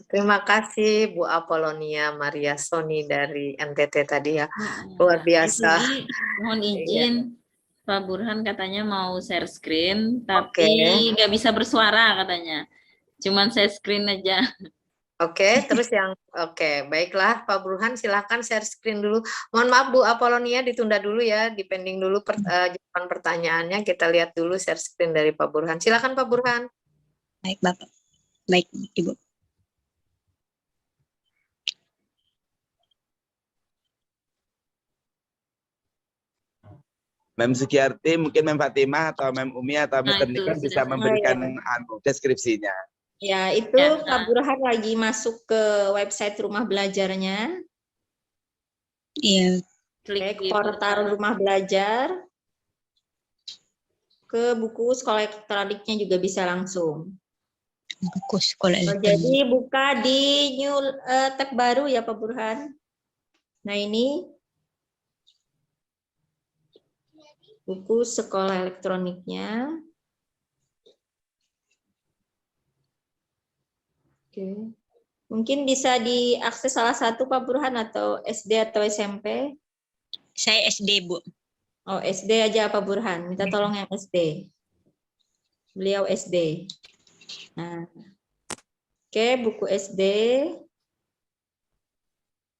Terima kasih Bu Apolonia Maria Soni dari NTT tadi ya. Luar biasa. Jadi, mohon izin Pak Burhan katanya mau share screen tapi nggak bisa bersuara katanya. Cuman share screen aja. Oke, terus yang baiklah Pak Burhan silahkan share screen dulu. Mohon maaf Bu Apolonia ditunda dulu ya, dipending dulu jawaban pertanyaannya, kita lihat dulu share screen dari Pak Burhan. Silakan Pak Burhan. Baik Bapak, baik Ibu. Mem Sukiarti, mungkin Mem Fatimah atau Mem Umi atau Mr. Nikon bisa memberikan deskripsinya. Ya, itu Pak Burhan lagi masuk ke website rumah belajarnya. Iya. Klik portal rumah belajar. Ke buku sekolah elektroniknya juga bisa langsung. Buku sekolah elektronik. Jadi buka di new tab baru ya Pak Burhan. Nah ini buku sekolah elektroniknya. Oke. Mungkin bisa diakses salah satu Pak Burhan atau SD atau SMP? Saya SD, Bu. Oh, SD aja Pak Burhan. Minta tolong yang SD. Beliau SD. Nah. Oke, buku SD.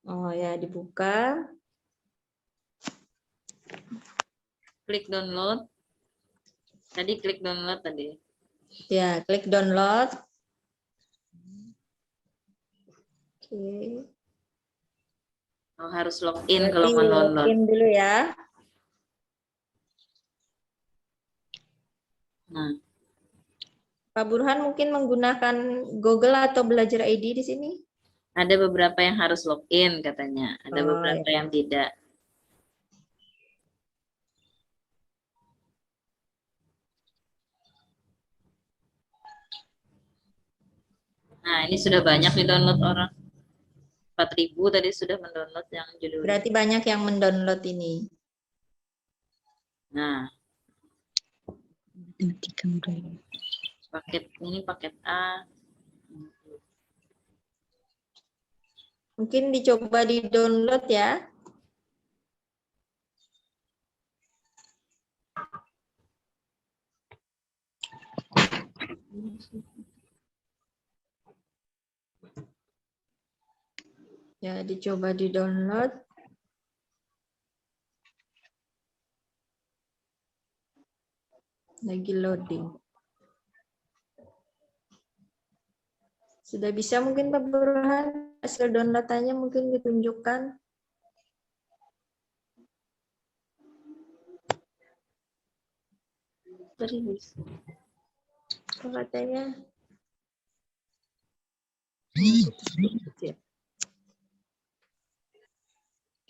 Oh ya, dibuka. Klik download. Tadi klik download tadi. Ya, klik download. Oke. Oh, harus login kalau mau download. Login dulu ya. Nah. Pak Burhan mungkin menggunakan Google atau Belajar ID di sini? Ada beberapa yang harus login katanya. Ada beberapa yang tidak. Nah, ini sudah banyak di-download orang. 4.000 tadi sudah mendownload yang judul. Berarti banyak yang mendownload ini. Nah. Paket ini paket A. Mungkin dicoba di-download ya. Ya, dicoba di-download. Lagi loading. Sudah bisa mungkin Pak Burhan, hasil downloadannya mungkin ditunjukkan. Katanya.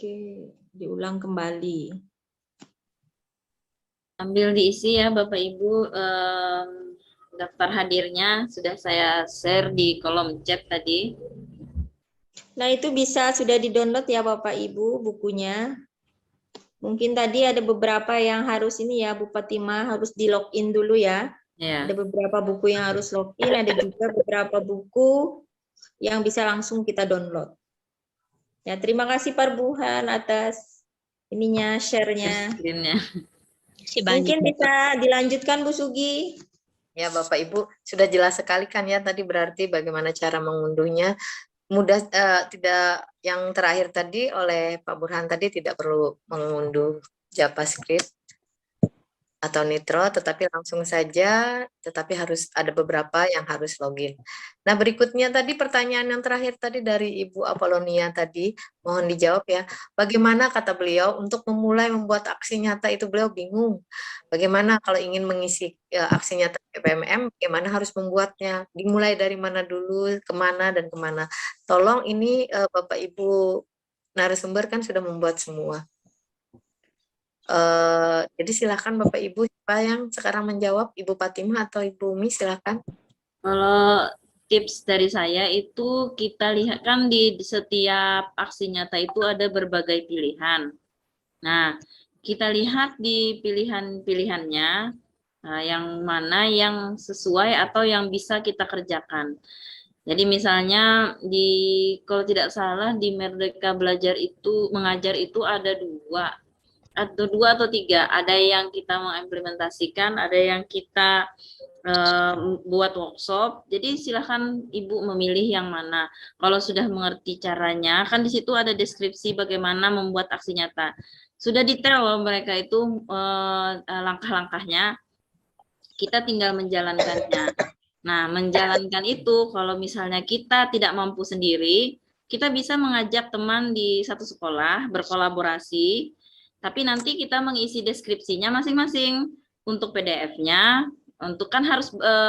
Oke, diulang kembali. Sambil diisi ya Bapak Ibu, daftar hadirnya sudah saya share di kolom chat tadi. Nah, itu bisa sudah di-download ya Bapak Ibu bukunya. Mungkin tadi ada beberapa yang harus ini ya Bu Fatimah, harus di-login dulu ya. Ya. Ada beberapa buku yang harus login, ada juga beberapa buku yang bisa langsung kita download. Ya, terima kasih Pak Burhan atas ininya, share-nya. Screen-nya. Mungkin bisa dilanjutkan Bu Sugi. Ya Bapak Ibu, sudah jelas sekali kan ya tadi berarti bagaimana cara mengunduhnya. Mudah, tidak, yang terakhir tadi oleh Pak Burhan tadi tidak perlu mengunduh JavaScript atau Nitro, tetapi langsung saja, tetapi harus ada beberapa yang harus login. Nah, berikutnya tadi pertanyaan yang terakhir tadi dari Ibu Apolonia tadi, mohon dijawab ya. Bagaimana kata beliau untuk memulai membuat aksi nyata itu beliau bingung. Bagaimana kalau ingin mengisi aksi nyata PMM, bagaimana harus membuatnya, dimulai dari mana dulu, kemana dan kemana. Tolong ini Bapak Ibu narasumber kan sudah membuat semua. Jadi silakan Bapak Ibu, siapa yang sekarang menjawab, Ibu Fatimah atau Ibu Umi, silakan. Kalau tips dari saya itu kita lihat kan di setiap aksi nyata itu ada berbagai pilihan. Nah, kita lihat di pilihan-pilihannya yang mana yang sesuai atau yang bisa kita kerjakan. Jadi misalnya kalau tidak salah di Merdeka Belajar itu mengajar itu ada dua atau tiga, ada yang kita mengimplementasikan, ada yang kita buat workshop. Jadi silahkan Ibu memilih yang mana. Kalau sudah mengerti caranya, kan di situ ada deskripsi bagaimana membuat aksi nyata. Sudah detail loh mereka itu langkah-langkahnya. Kita tinggal menjalankannya. Nah, menjalankan itu kalau misalnya kita tidak mampu sendiri, kita bisa mengajak teman di satu sekolah berkolaborasi. Tapi nanti kita mengisi deskripsinya masing-masing. Untuk PDF-nya,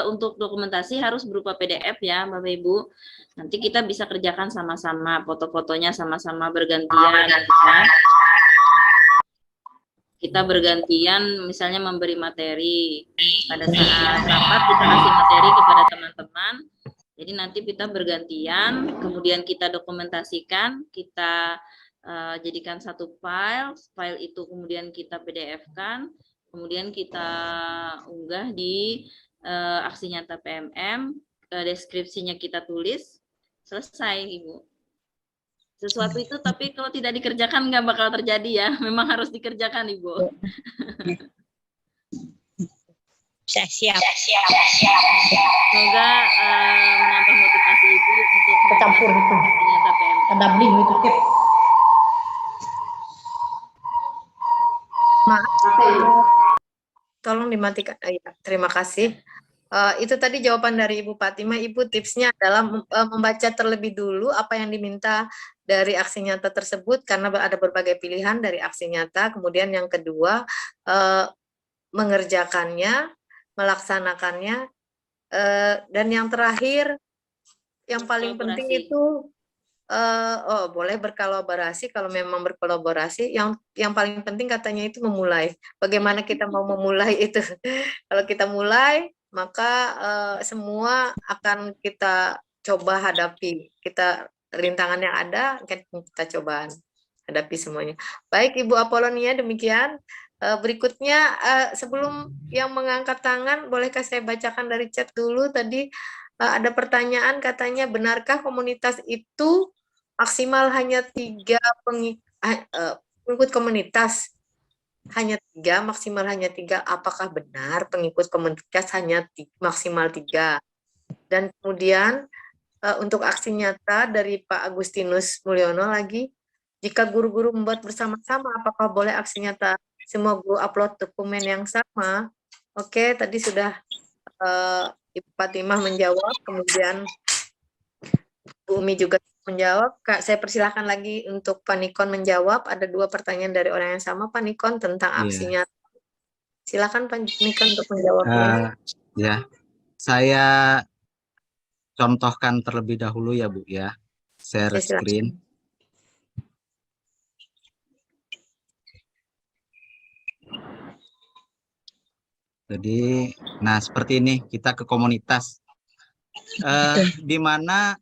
untuk dokumentasi harus berupa PDF ya Bapak Ibu. Nanti kita bisa kerjakan sama-sama, foto-fotonya sama-sama bergantian. Kita bergantian misalnya memberi materi. Pada saat rapat kita kasih materi kepada teman-teman. Jadi nanti kita bergantian, kemudian kita dokumentasikan, kita jadikan satu file itu kemudian kita PDF-kan, kemudian kita unggah di aksi nyata PMM, deskripsinya kita tulis, selesai Ibu. Sesuatu itu tapi kalau tidak dikerjakan nggak bakal terjadi ya, memang harus dikerjakan Ibu. Siap. Semoga menambah motivasi Ibu untuk Kecampur itu. aksi nyata PMM. Ada bling itu tip. Maaf, tolong dimatikan. Ya, terima kasih. Itu tadi jawaban dari Ibu Fatimah. Ibu tipsnya adalah membaca terlebih dulu apa yang diminta dari aksi nyata tersebut karena ada berbagai pilihan dari aksi nyata. Kemudian yang kedua mengerjakannya, melaksanakannya, dan yang terakhir yang paling penting itu boleh berkolaborasi. Kalau memang berkolaborasi, yang paling penting katanya itu memulai. Bagaimana kita mau memulai itu? Kalau kita mulai, maka semua akan kita coba hadapi. Rintangan yang ada, kita coba hadapi semuanya. Baik, Ibu Apolonia, demikian. Berikutnya, sebelum yang mengangkat tangan, bolehkah saya bacakan dari chat dulu? Tadi ada pertanyaan, katanya, benarkah komunitas itu maksimal hanya 3 pengikut komunitas? Hanya 3, maksimal hanya 3. Apakah benar pengikut komunitas hanya maksimal 3? Dan kemudian untuk aksi nyata dari Pak Agustinus Mulyono lagi, jika guru-guru membuat bersama-sama, apakah boleh aksi nyata semua guru upload dokumen yang sama? Oke, tadi sudah Ibu Fatimah menjawab, kemudian Bu Umi juga menjawab. Kak, saya persilahkan lagi untuk Pak Nikon menjawab. Ada 2 pertanyaan dari orang yang sama, Pak Nikon, tentang aksinya. Silakan Pak Nikon untuk menjawabnya. Ya, saya contohkan terlebih dahulu ya Bu ya. Share screen. Jadi, nah seperti ini kita ke komunitas. Di mana,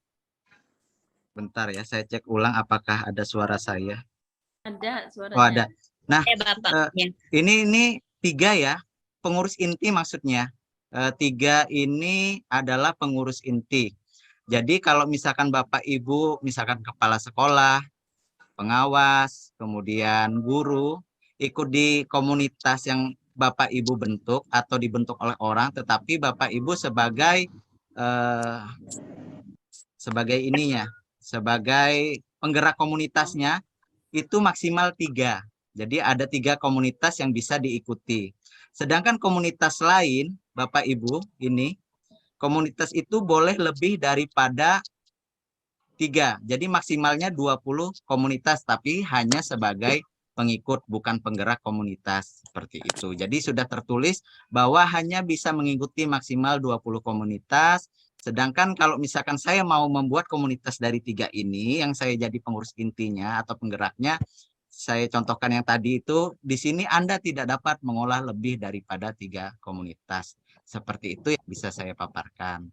bentar ya, saya cek ulang apakah ada suara saya. Ada Oh suaranya. ada. Nah, Bapak. Ya. ini 3 ya, pengurus inti maksudnya. 3 ini adalah pengurus inti. Jadi kalau misalkan Bapak Ibu, misalkan kepala sekolah, pengawas, kemudian guru, ikut di komunitas yang Bapak Ibu bentuk atau dibentuk oleh orang, tetapi Bapak Ibu sebagai ininya, sebagai penggerak komunitasnya, itu maksimal 3. Jadi ada 3 komunitas yang bisa diikuti. Sedangkan komunitas lain, Bapak Ibu, ini komunitas itu boleh lebih daripada 3. Jadi maksimalnya 20 komunitas, tapi hanya sebagai pengikut, bukan penggerak komunitas. Seperti itu. Jadi sudah tertulis bahwa hanya bisa mengikuti maksimal 20 komunitas. Sedangkan kalau misalkan saya mau membuat komunitas dari 3 ini, yang saya jadi pengurus intinya atau penggeraknya, saya contohkan yang tadi itu, di sini Anda tidak dapat mengolah lebih daripada 3 komunitas. Seperti itu yang bisa saya paparkan.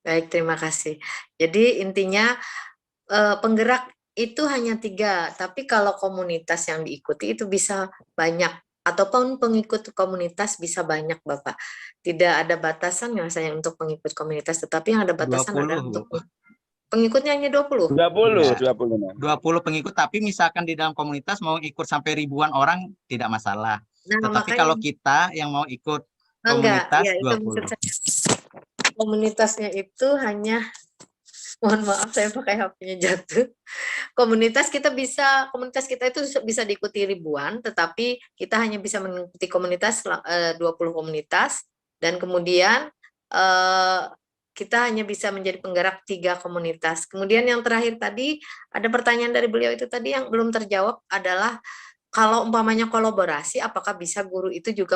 Baik, terima kasih. Jadi intinya penggerak itu hanya 3, tapi kalau komunitas yang diikuti itu bisa banyak, ataupun pengikut komunitas bisa banyak, Bapak. Tidak ada batasan nggak saya untuk pengikut komunitas, tetapi yang ada batasan 20, adalah Bu. untuk pengikutnya hanya 20. 20, Ya. 20. 20 pengikut, tapi misalkan di dalam komunitas mau ikut sampai ribuan orang tidak masalah. Nah, Tetapi makanya kalau kita yang mau ikut enggak, komunitas ya itu maksud 20. saya. Komunitasnya itu hanya, mohon maaf saya pakai HP-nya jatuh. Komunitas kita itu bisa diikuti ribuan, tetapi kita hanya bisa mengikuti komunitas 20 komunitas, dan kemudian kita hanya bisa menjadi penggerak 3 komunitas. Kemudian yang terakhir tadi, ada pertanyaan dari beliau itu tadi yang belum terjawab adalah, kalau umpamanya kolaborasi, apakah bisa guru itu juga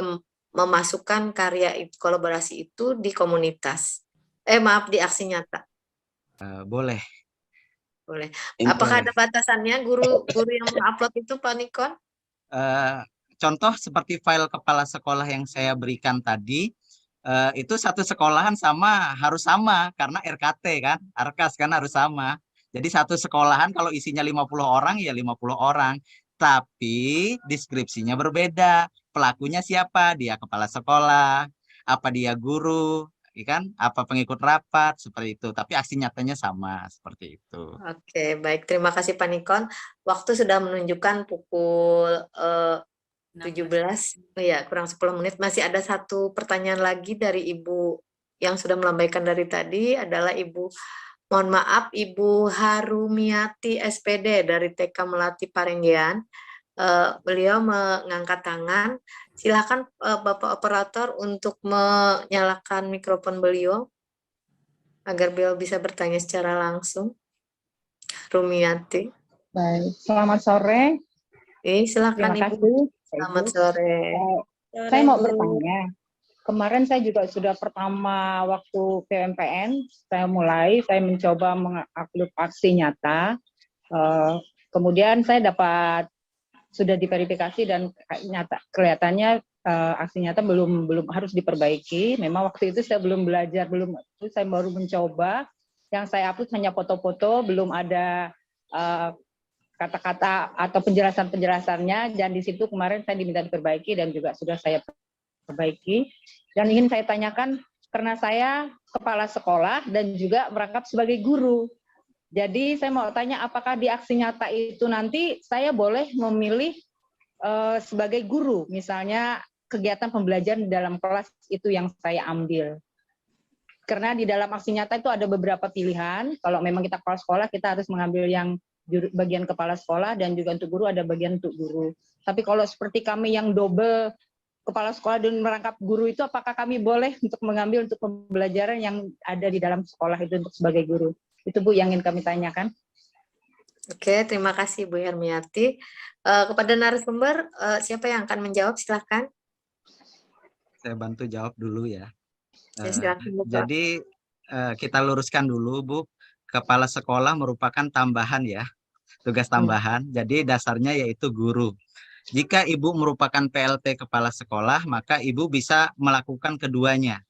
memasukkan karya kolaborasi itu di komunitas? Maaf, di aksi nyata. Boleh. Boleh. Apakah ada batasannya guru yang mengupload itu, Pak Nikon? Contoh seperti file kepala sekolah yang saya berikan tadi, itu satu sekolahan harus sama karena RKT kan, Arkas kan harus sama. Jadi satu sekolahan kalau isinya 50 orang ya 50 orang. Tapi deskripsinya berbeda. Pelakunya siapa? Dia kepala sekolah, apa dia guru, kan? Apa pengikut rapat, seperti itu. Tapi aksi nyatanya sama, seperti itu. Oke, baik. Terima kasih Pak Nikon. Waktu sudah menunjukkan pukul 17, ya kurang 10 menit. Masih ada satu pertanyaan lagi dari Ibu yang sudah melambaikan dari tadi, adalah Ibu, mohon maaf, Ibu Harumiati SPD dari TK Melati Parenggian. Beliau mengangkat tangan. Silakan Bapak Operator untuk menyalakan mikrofon beliau agar beliau bisa bertanya secara langsung. Rumiati. Baik, selamat sore. Silakan Terima Ibu. kasih. Selamat sore. Saya mau bertanya. Kemarin saya juga sudah pertama waktu PMPN, saya mencoba mengupload aksi nyata. Kemudian saya sudah diverifikasi dan kelihatannya aksi nyata belum harus diperbaiki. Memang waktu itu saya belum belajar, saya baru mencoba. Yang saya upload hanya foto-foto, belum ada kata-kata atau penjelasannya, dan di situ kemarin saya diminta diperbaiki dan juga sudah saya perbaiki. Dan ingin saya tanyakan, karena saya kepala sekolah dan juga merangkap sebagai guru. Jadi saya mau tanya, apakah di aksi nyata itu nanti saya boleh memilih sebagai guru, misalnya kegiatan pembelajaran di dalam kelas itu yang saya ambil. Karena di dalam aksi nyata itu ada beberapa pilihan. Kalau memang kita kepala sekolah, kita harus mengambil yang bagian kepala sekolah, dan juga untuk guru ada bagian untuk guru. Tapi kalau seperti kami yang double kepala sekolah dan merangkap guru itu, apakah kami boleh untuk mengambil untuk pembelajaran yang ada di dalam sekolah itu untuk sebagai guru? Itu Bu yang ingin kami tanyakan. Oke, terima kasih Bu Hermiati. Kepada narasumber, siapa yang akan menjawab? Silakan. Saya bantu jawab dulu ya. Silakan, Bu, Pak. Jadi kita luruskan dulu Bu, kepala sekolah merupakan tambahan ya, tugas tambahan. Jadi dasarnya yaitu guru. Jika Ibu merupakan PLT kepala sekolah, maka Ibu bisa melakukan keduanya.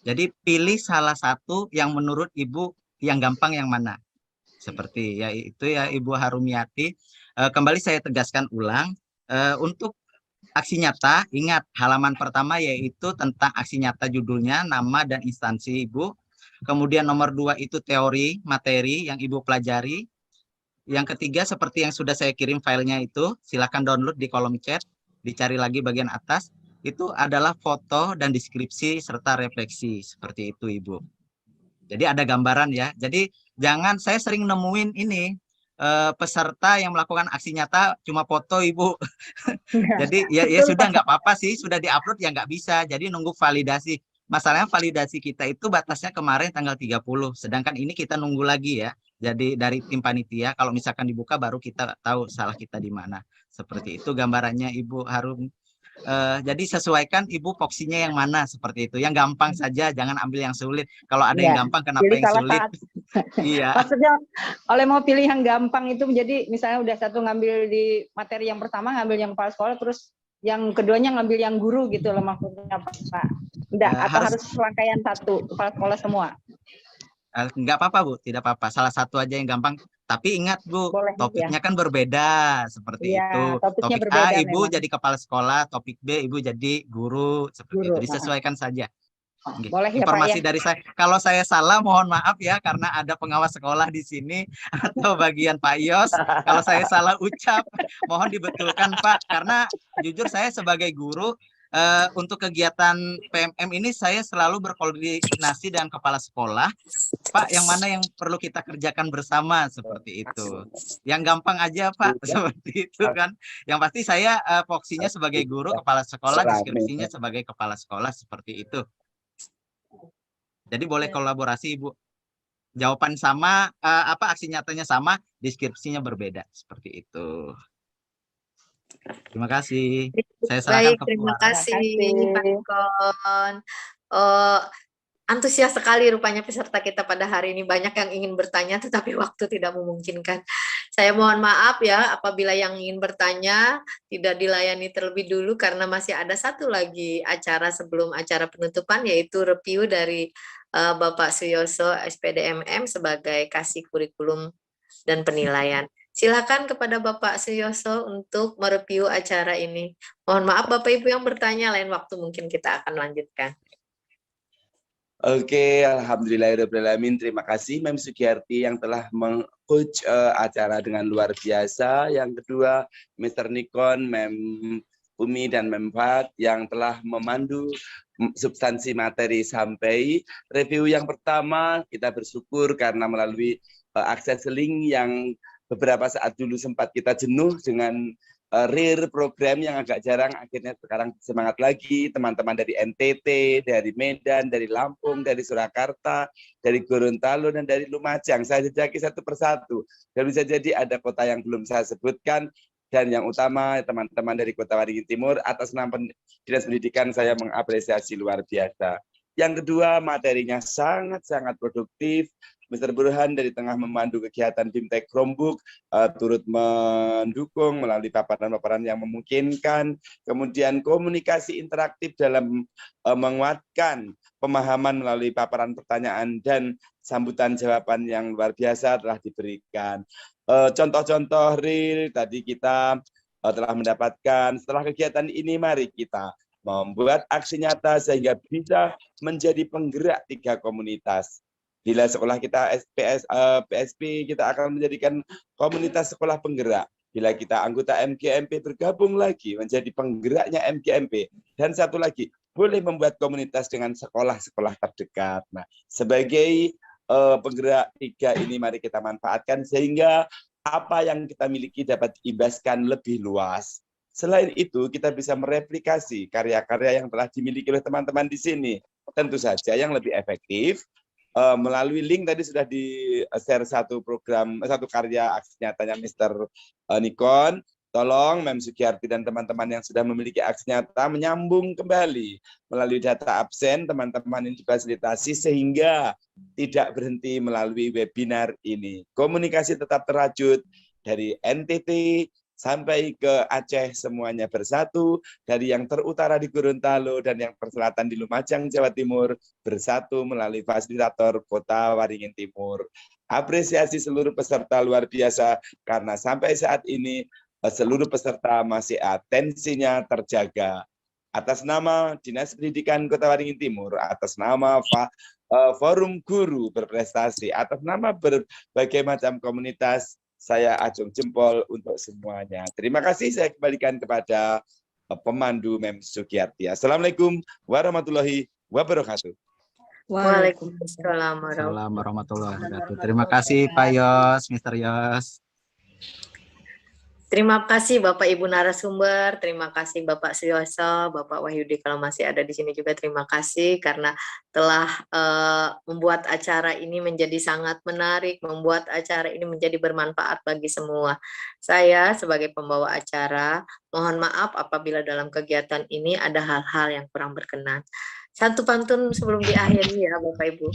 Jadi pilih salah satu yang menurut Ibu yang gampang yang mana. Seperti ya itu ya Ibu Harumiati. Kembali saya tegaskan ulang, untuk aksi nyata, ingat halaman pertama yaitu tentang aksi nyata judulnya, nama dan instansi Ibu. Kemudian nomor 2 itu teori, materi yang Ibu pelajari. Yang ketiga seperti yang sudah saya kirim filenya itu, silakan download di kolom chat, dicari lagi bagian atas. Itu adalah foto dan deskripsi serta refleksi, seperti itu Ibu. Jadi ada gambaran ya. Jadi jangan, saya sering nemuin ini, peserta yang melakukan aksi nyata cuma foto Ibu. Jadi ya sudah nggak apa-apa sih, sudah diupload ya nggak bisa. Jadi nunggu validasi. Masalahnya validasi kita itu batasnya kemarin tanggal 30. Sedangkan ini kita nunggu lagi ya. Jadi dari tim panitia kalau misalkan dibuka baru kita tahu salah kita di mana. Seperti itu gambarannya Ibu Harum. Jadi sesuaikan Ibu voksinya yang mana, seperti itu. Yang gampang saja, jangan ambil yang sulit. Kalau ada yang gampang, kenapa pilih yang salah sulit? satu. Iya. Maksudnya oleh mau pilih yang gampang itu, jadi misalnya udah satu ngambil di materi yang pertama, ngambil yang kepala sekolah, terus yang keduanya ngambil yang guru gitu loh, maksudnya Pak. Enggak, atau harus rangkaian satu, kepala sekolah semua? Enggak apa-apa Bu, tidak apa-apa. Salah satu aja yang gampang. Tapi ingat Bu, Boleh, topiknya kan berbeda, seperti Iya, itu. topiknya Topik berbeda A Ibu memang. jadi kepala sekolah, topik B Ibu jadi guru, seperti Guru, itu. Disesuaikan saja. Oke. Boleh ya Pak Informasi ya. dari saya. Kalau saya salah mohon maaf ya, karena ada pengawas sekolah di sini atau bagian Pak Yos. Kalau saya salah ucap, mohon dibetulkan Pak. Karena jujur saya sebagai guru, untuk kegiatan PMM ini saya selalu berkoordinasi dengan kepala sekolah. Pak, yang mana yang perlu kita kerjakan bersama, seperti itu. Yang gampang aja Pak, seperti itu kan. Yang pasti saya voksinya sebagai guru, kepala sekolah, deskripsinya sebagai kepala sekolah, seperti itu. Jadi boleh kolaborasi Ibu. Jawaban sama, aksi nyatanya sama, deskripsinya berbeda, seperti itu. Terima kasih. Saya serahkan ke Terima Puan. kasih Pak Nikon. Antusias sekali rupanya peserta kita pada hari ini. Banyak yang ingin bertanya tetapi waktu tidak memungkinkan. Saya mohon maaf ya apabila yang ingin bertanya tidak dilayani terlebih dulu karena masih ada satu lagi acara sebelum acara penutupan, yaitu review dari Bapak Suyoso SPDMM sebagai kasih kurikulum dan penilaian. Silakan kepada Bapak Suyoso untuk mereview acara ini. Mohon maaf Bapak Ibu yang bertanya, lain waktu mungkin kita akan lanjutkan. Oke, alhamdulillahirrahmanirrahim. Terima kasih Mem Sugiyarti yang telah meng-coach acara dengan luar biasa. Yang kedua, Mr. Nikon, Mem Umi dan Mem Fat yang telah memandu substansi materi sampai review yang pertama. Kita bersyukur karena melalui akses link yang beberapa saat dulu sempat kita jenuh dengan rare program yang agak jarang, akhirnya sekarang semangat lagi. Teman-teman dari NTT, dari Medan, dari Lampung, dari Surakarta, dari Gorontalo, dan dari Lumajang. Saya jejaki satu persatu. Dan bisa jadi ada kota yang belum saya sebutkan. Dan yang utama, teman-teman dari Kota Waringin Timur, atas nama Dinas Pendidikan saya mengapresiasi luar biasa. Yang kedua, materinya sangat-sangat produktif. Mr. Burhan dari tengah memandu kegiatan Bimtek Chromebook, turut mendukung melalui paparan-paparan yang memungkinkan. Kemudian komunikasi interaktif dalam menguatkan pemahaman melalui paparan pertanyaan dan sambutan jawaban yang luar biasa telah diberikan. Contoh-contoh real tadi kita telah mendapatkan. Setelah kegiatan ini, mari kita membuat aksi nyata sehingga bisa menjadi penggerak 3 komunitas. Bila sekolah kita PSP, kita akan menjadikan komunitas sekolah penggerak. Bila kita anggota MGMP bergabung lagi menjadi penggeraknya MGMP. Dan satu lagi, boleh membuat komunitas dengan sekolah-sekolah terdekat. Nah, sebagai penggerak 3 ini mari kita manfaatkan sehingga apa yang kita miliki dapat diimbaskan lebih luas. Selain itu, kita bisa mereplikasi karya-karya yang telah dimiliki oleh teman-teman di sini. Tentu saja yang lebih efektif, melalui link tadi sudah di-share satu karya aksi nyatanya Mr. Nikon. Tolong Mem Sugiyarti dan teman-teman yang sudah memiliki aksi nyata menyambung kembali melalui data absen teman-teman ini difasilitasi sehingga tidak berhenti melalui webinar ini. Komunikasi tetap terajut dari NTT sampai ke Aceh semuanya bersatu, dari yang terutara di Gorontalo dan yang terselatan di Lumajang, Jawa Timur bersatu melalui fasilitator Kota Waringin Timur. Apresiasi seluruh peserta luar biasa karena sampai saat ini seluruh peserta masih atensinya terjaga. Atas nama Dinas Pendidikan Kota Waringin Timur, atas nama Forum Guru Berprestasi, atas nama berbagai macam komunitas, saya acung jempol untuk semuanya. Terima kasih, saya kembalikan kepada pemandu Mem Sugiyarti. Assalamualaikum warahmatullahi wabarakatuh. Waalaikumsalam warahmatullahi wabarakatuh. Terima kasih Pak Yos, Mr. Yos. Terima kasih Bapak Ibu narasumber, terima kasih Bapak Suyoso, Bapak Wahyudi kalau masih ada di sini juga terima kasih karena telah membuat acara ini menjadi sangat menarik, membuat acara ini menjadi bermanfaat bagi semua. Saya sebagai pembawa acara, mohon maaf apabila dalam kegiatan ini ada hal-hal yang kurang berkenan. Satu pantun sebelum diakhiri ya Bapak Ibu.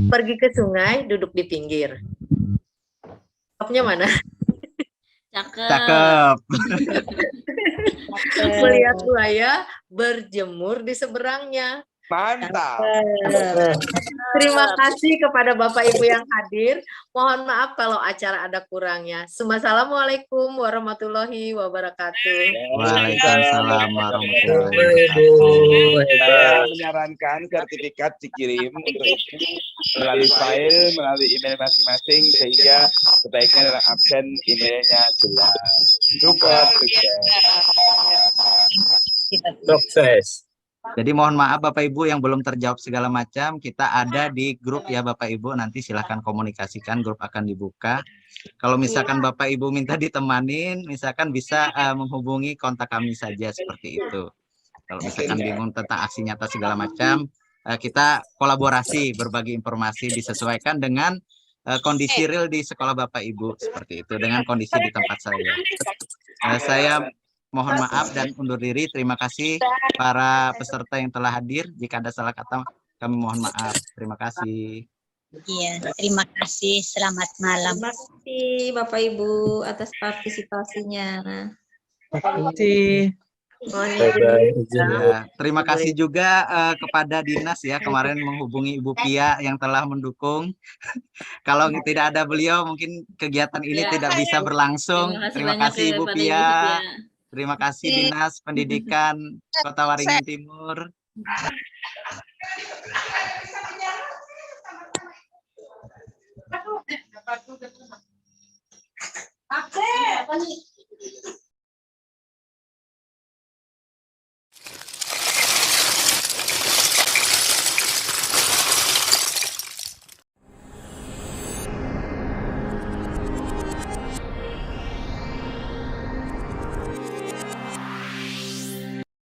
Pergi ke sungai, duduk di pinggir. Stopnya mana? Cakep. Melihat buaya berjemur di seberangnya. Mantap. Terima kasih kepada Bapak Ibu yang hadir. Mohon maaf kalau acara ada kurangnya. Assalamualaikum warahmatullahi wabarakatuh. Waalaikumsalam warahmatullahi wabarakatuh. Saya menyarankan sertifikat dikirim untuk itu melalui file, melalui email masing-masing sehingga sebaiknya dalam absen emailnya jelas. Support sukses. Jadi mohon maaf Bapak Ibu yang belum terjawab segala macam, kita ada di grup ya Bapak Ibu, nanti silahkan komunikasikan, grup akan dibuka. Kalau misalkan Bapak Ibu minta ditemanin, misalkan bisa menghubungi kontak kami saja seperti itu. Kalau misalkan bingung tentang aksi nyata segala macam, kita kolaborasi, berbagi informasi disesuaikan dengan kondisi real di sekolah Bapak Ibu, seperti itu, dengan kondisi di tempat saya. Saya mohon maaf dan undur diri. Terima kasih para peserta yang telah hadir. Jika ada salah kata, kami mohon maaf. Terima kasih. Iya, terima kasih. Selamat malam. Terima kasih Bapak Ibu atas partisipasinya. Terima kasih. Ya, terima kasih juga kepada dinas ya kemarin menghubungi Ibu Pia yang telah mendukung. Kalau tidak ada beliau mungkin kegiatan ini tidak bisa berlangsung. Terima kasih Ibu Pia. Terima kasih Dinas Pendidikan Kota Waringin Timur. Apa nih?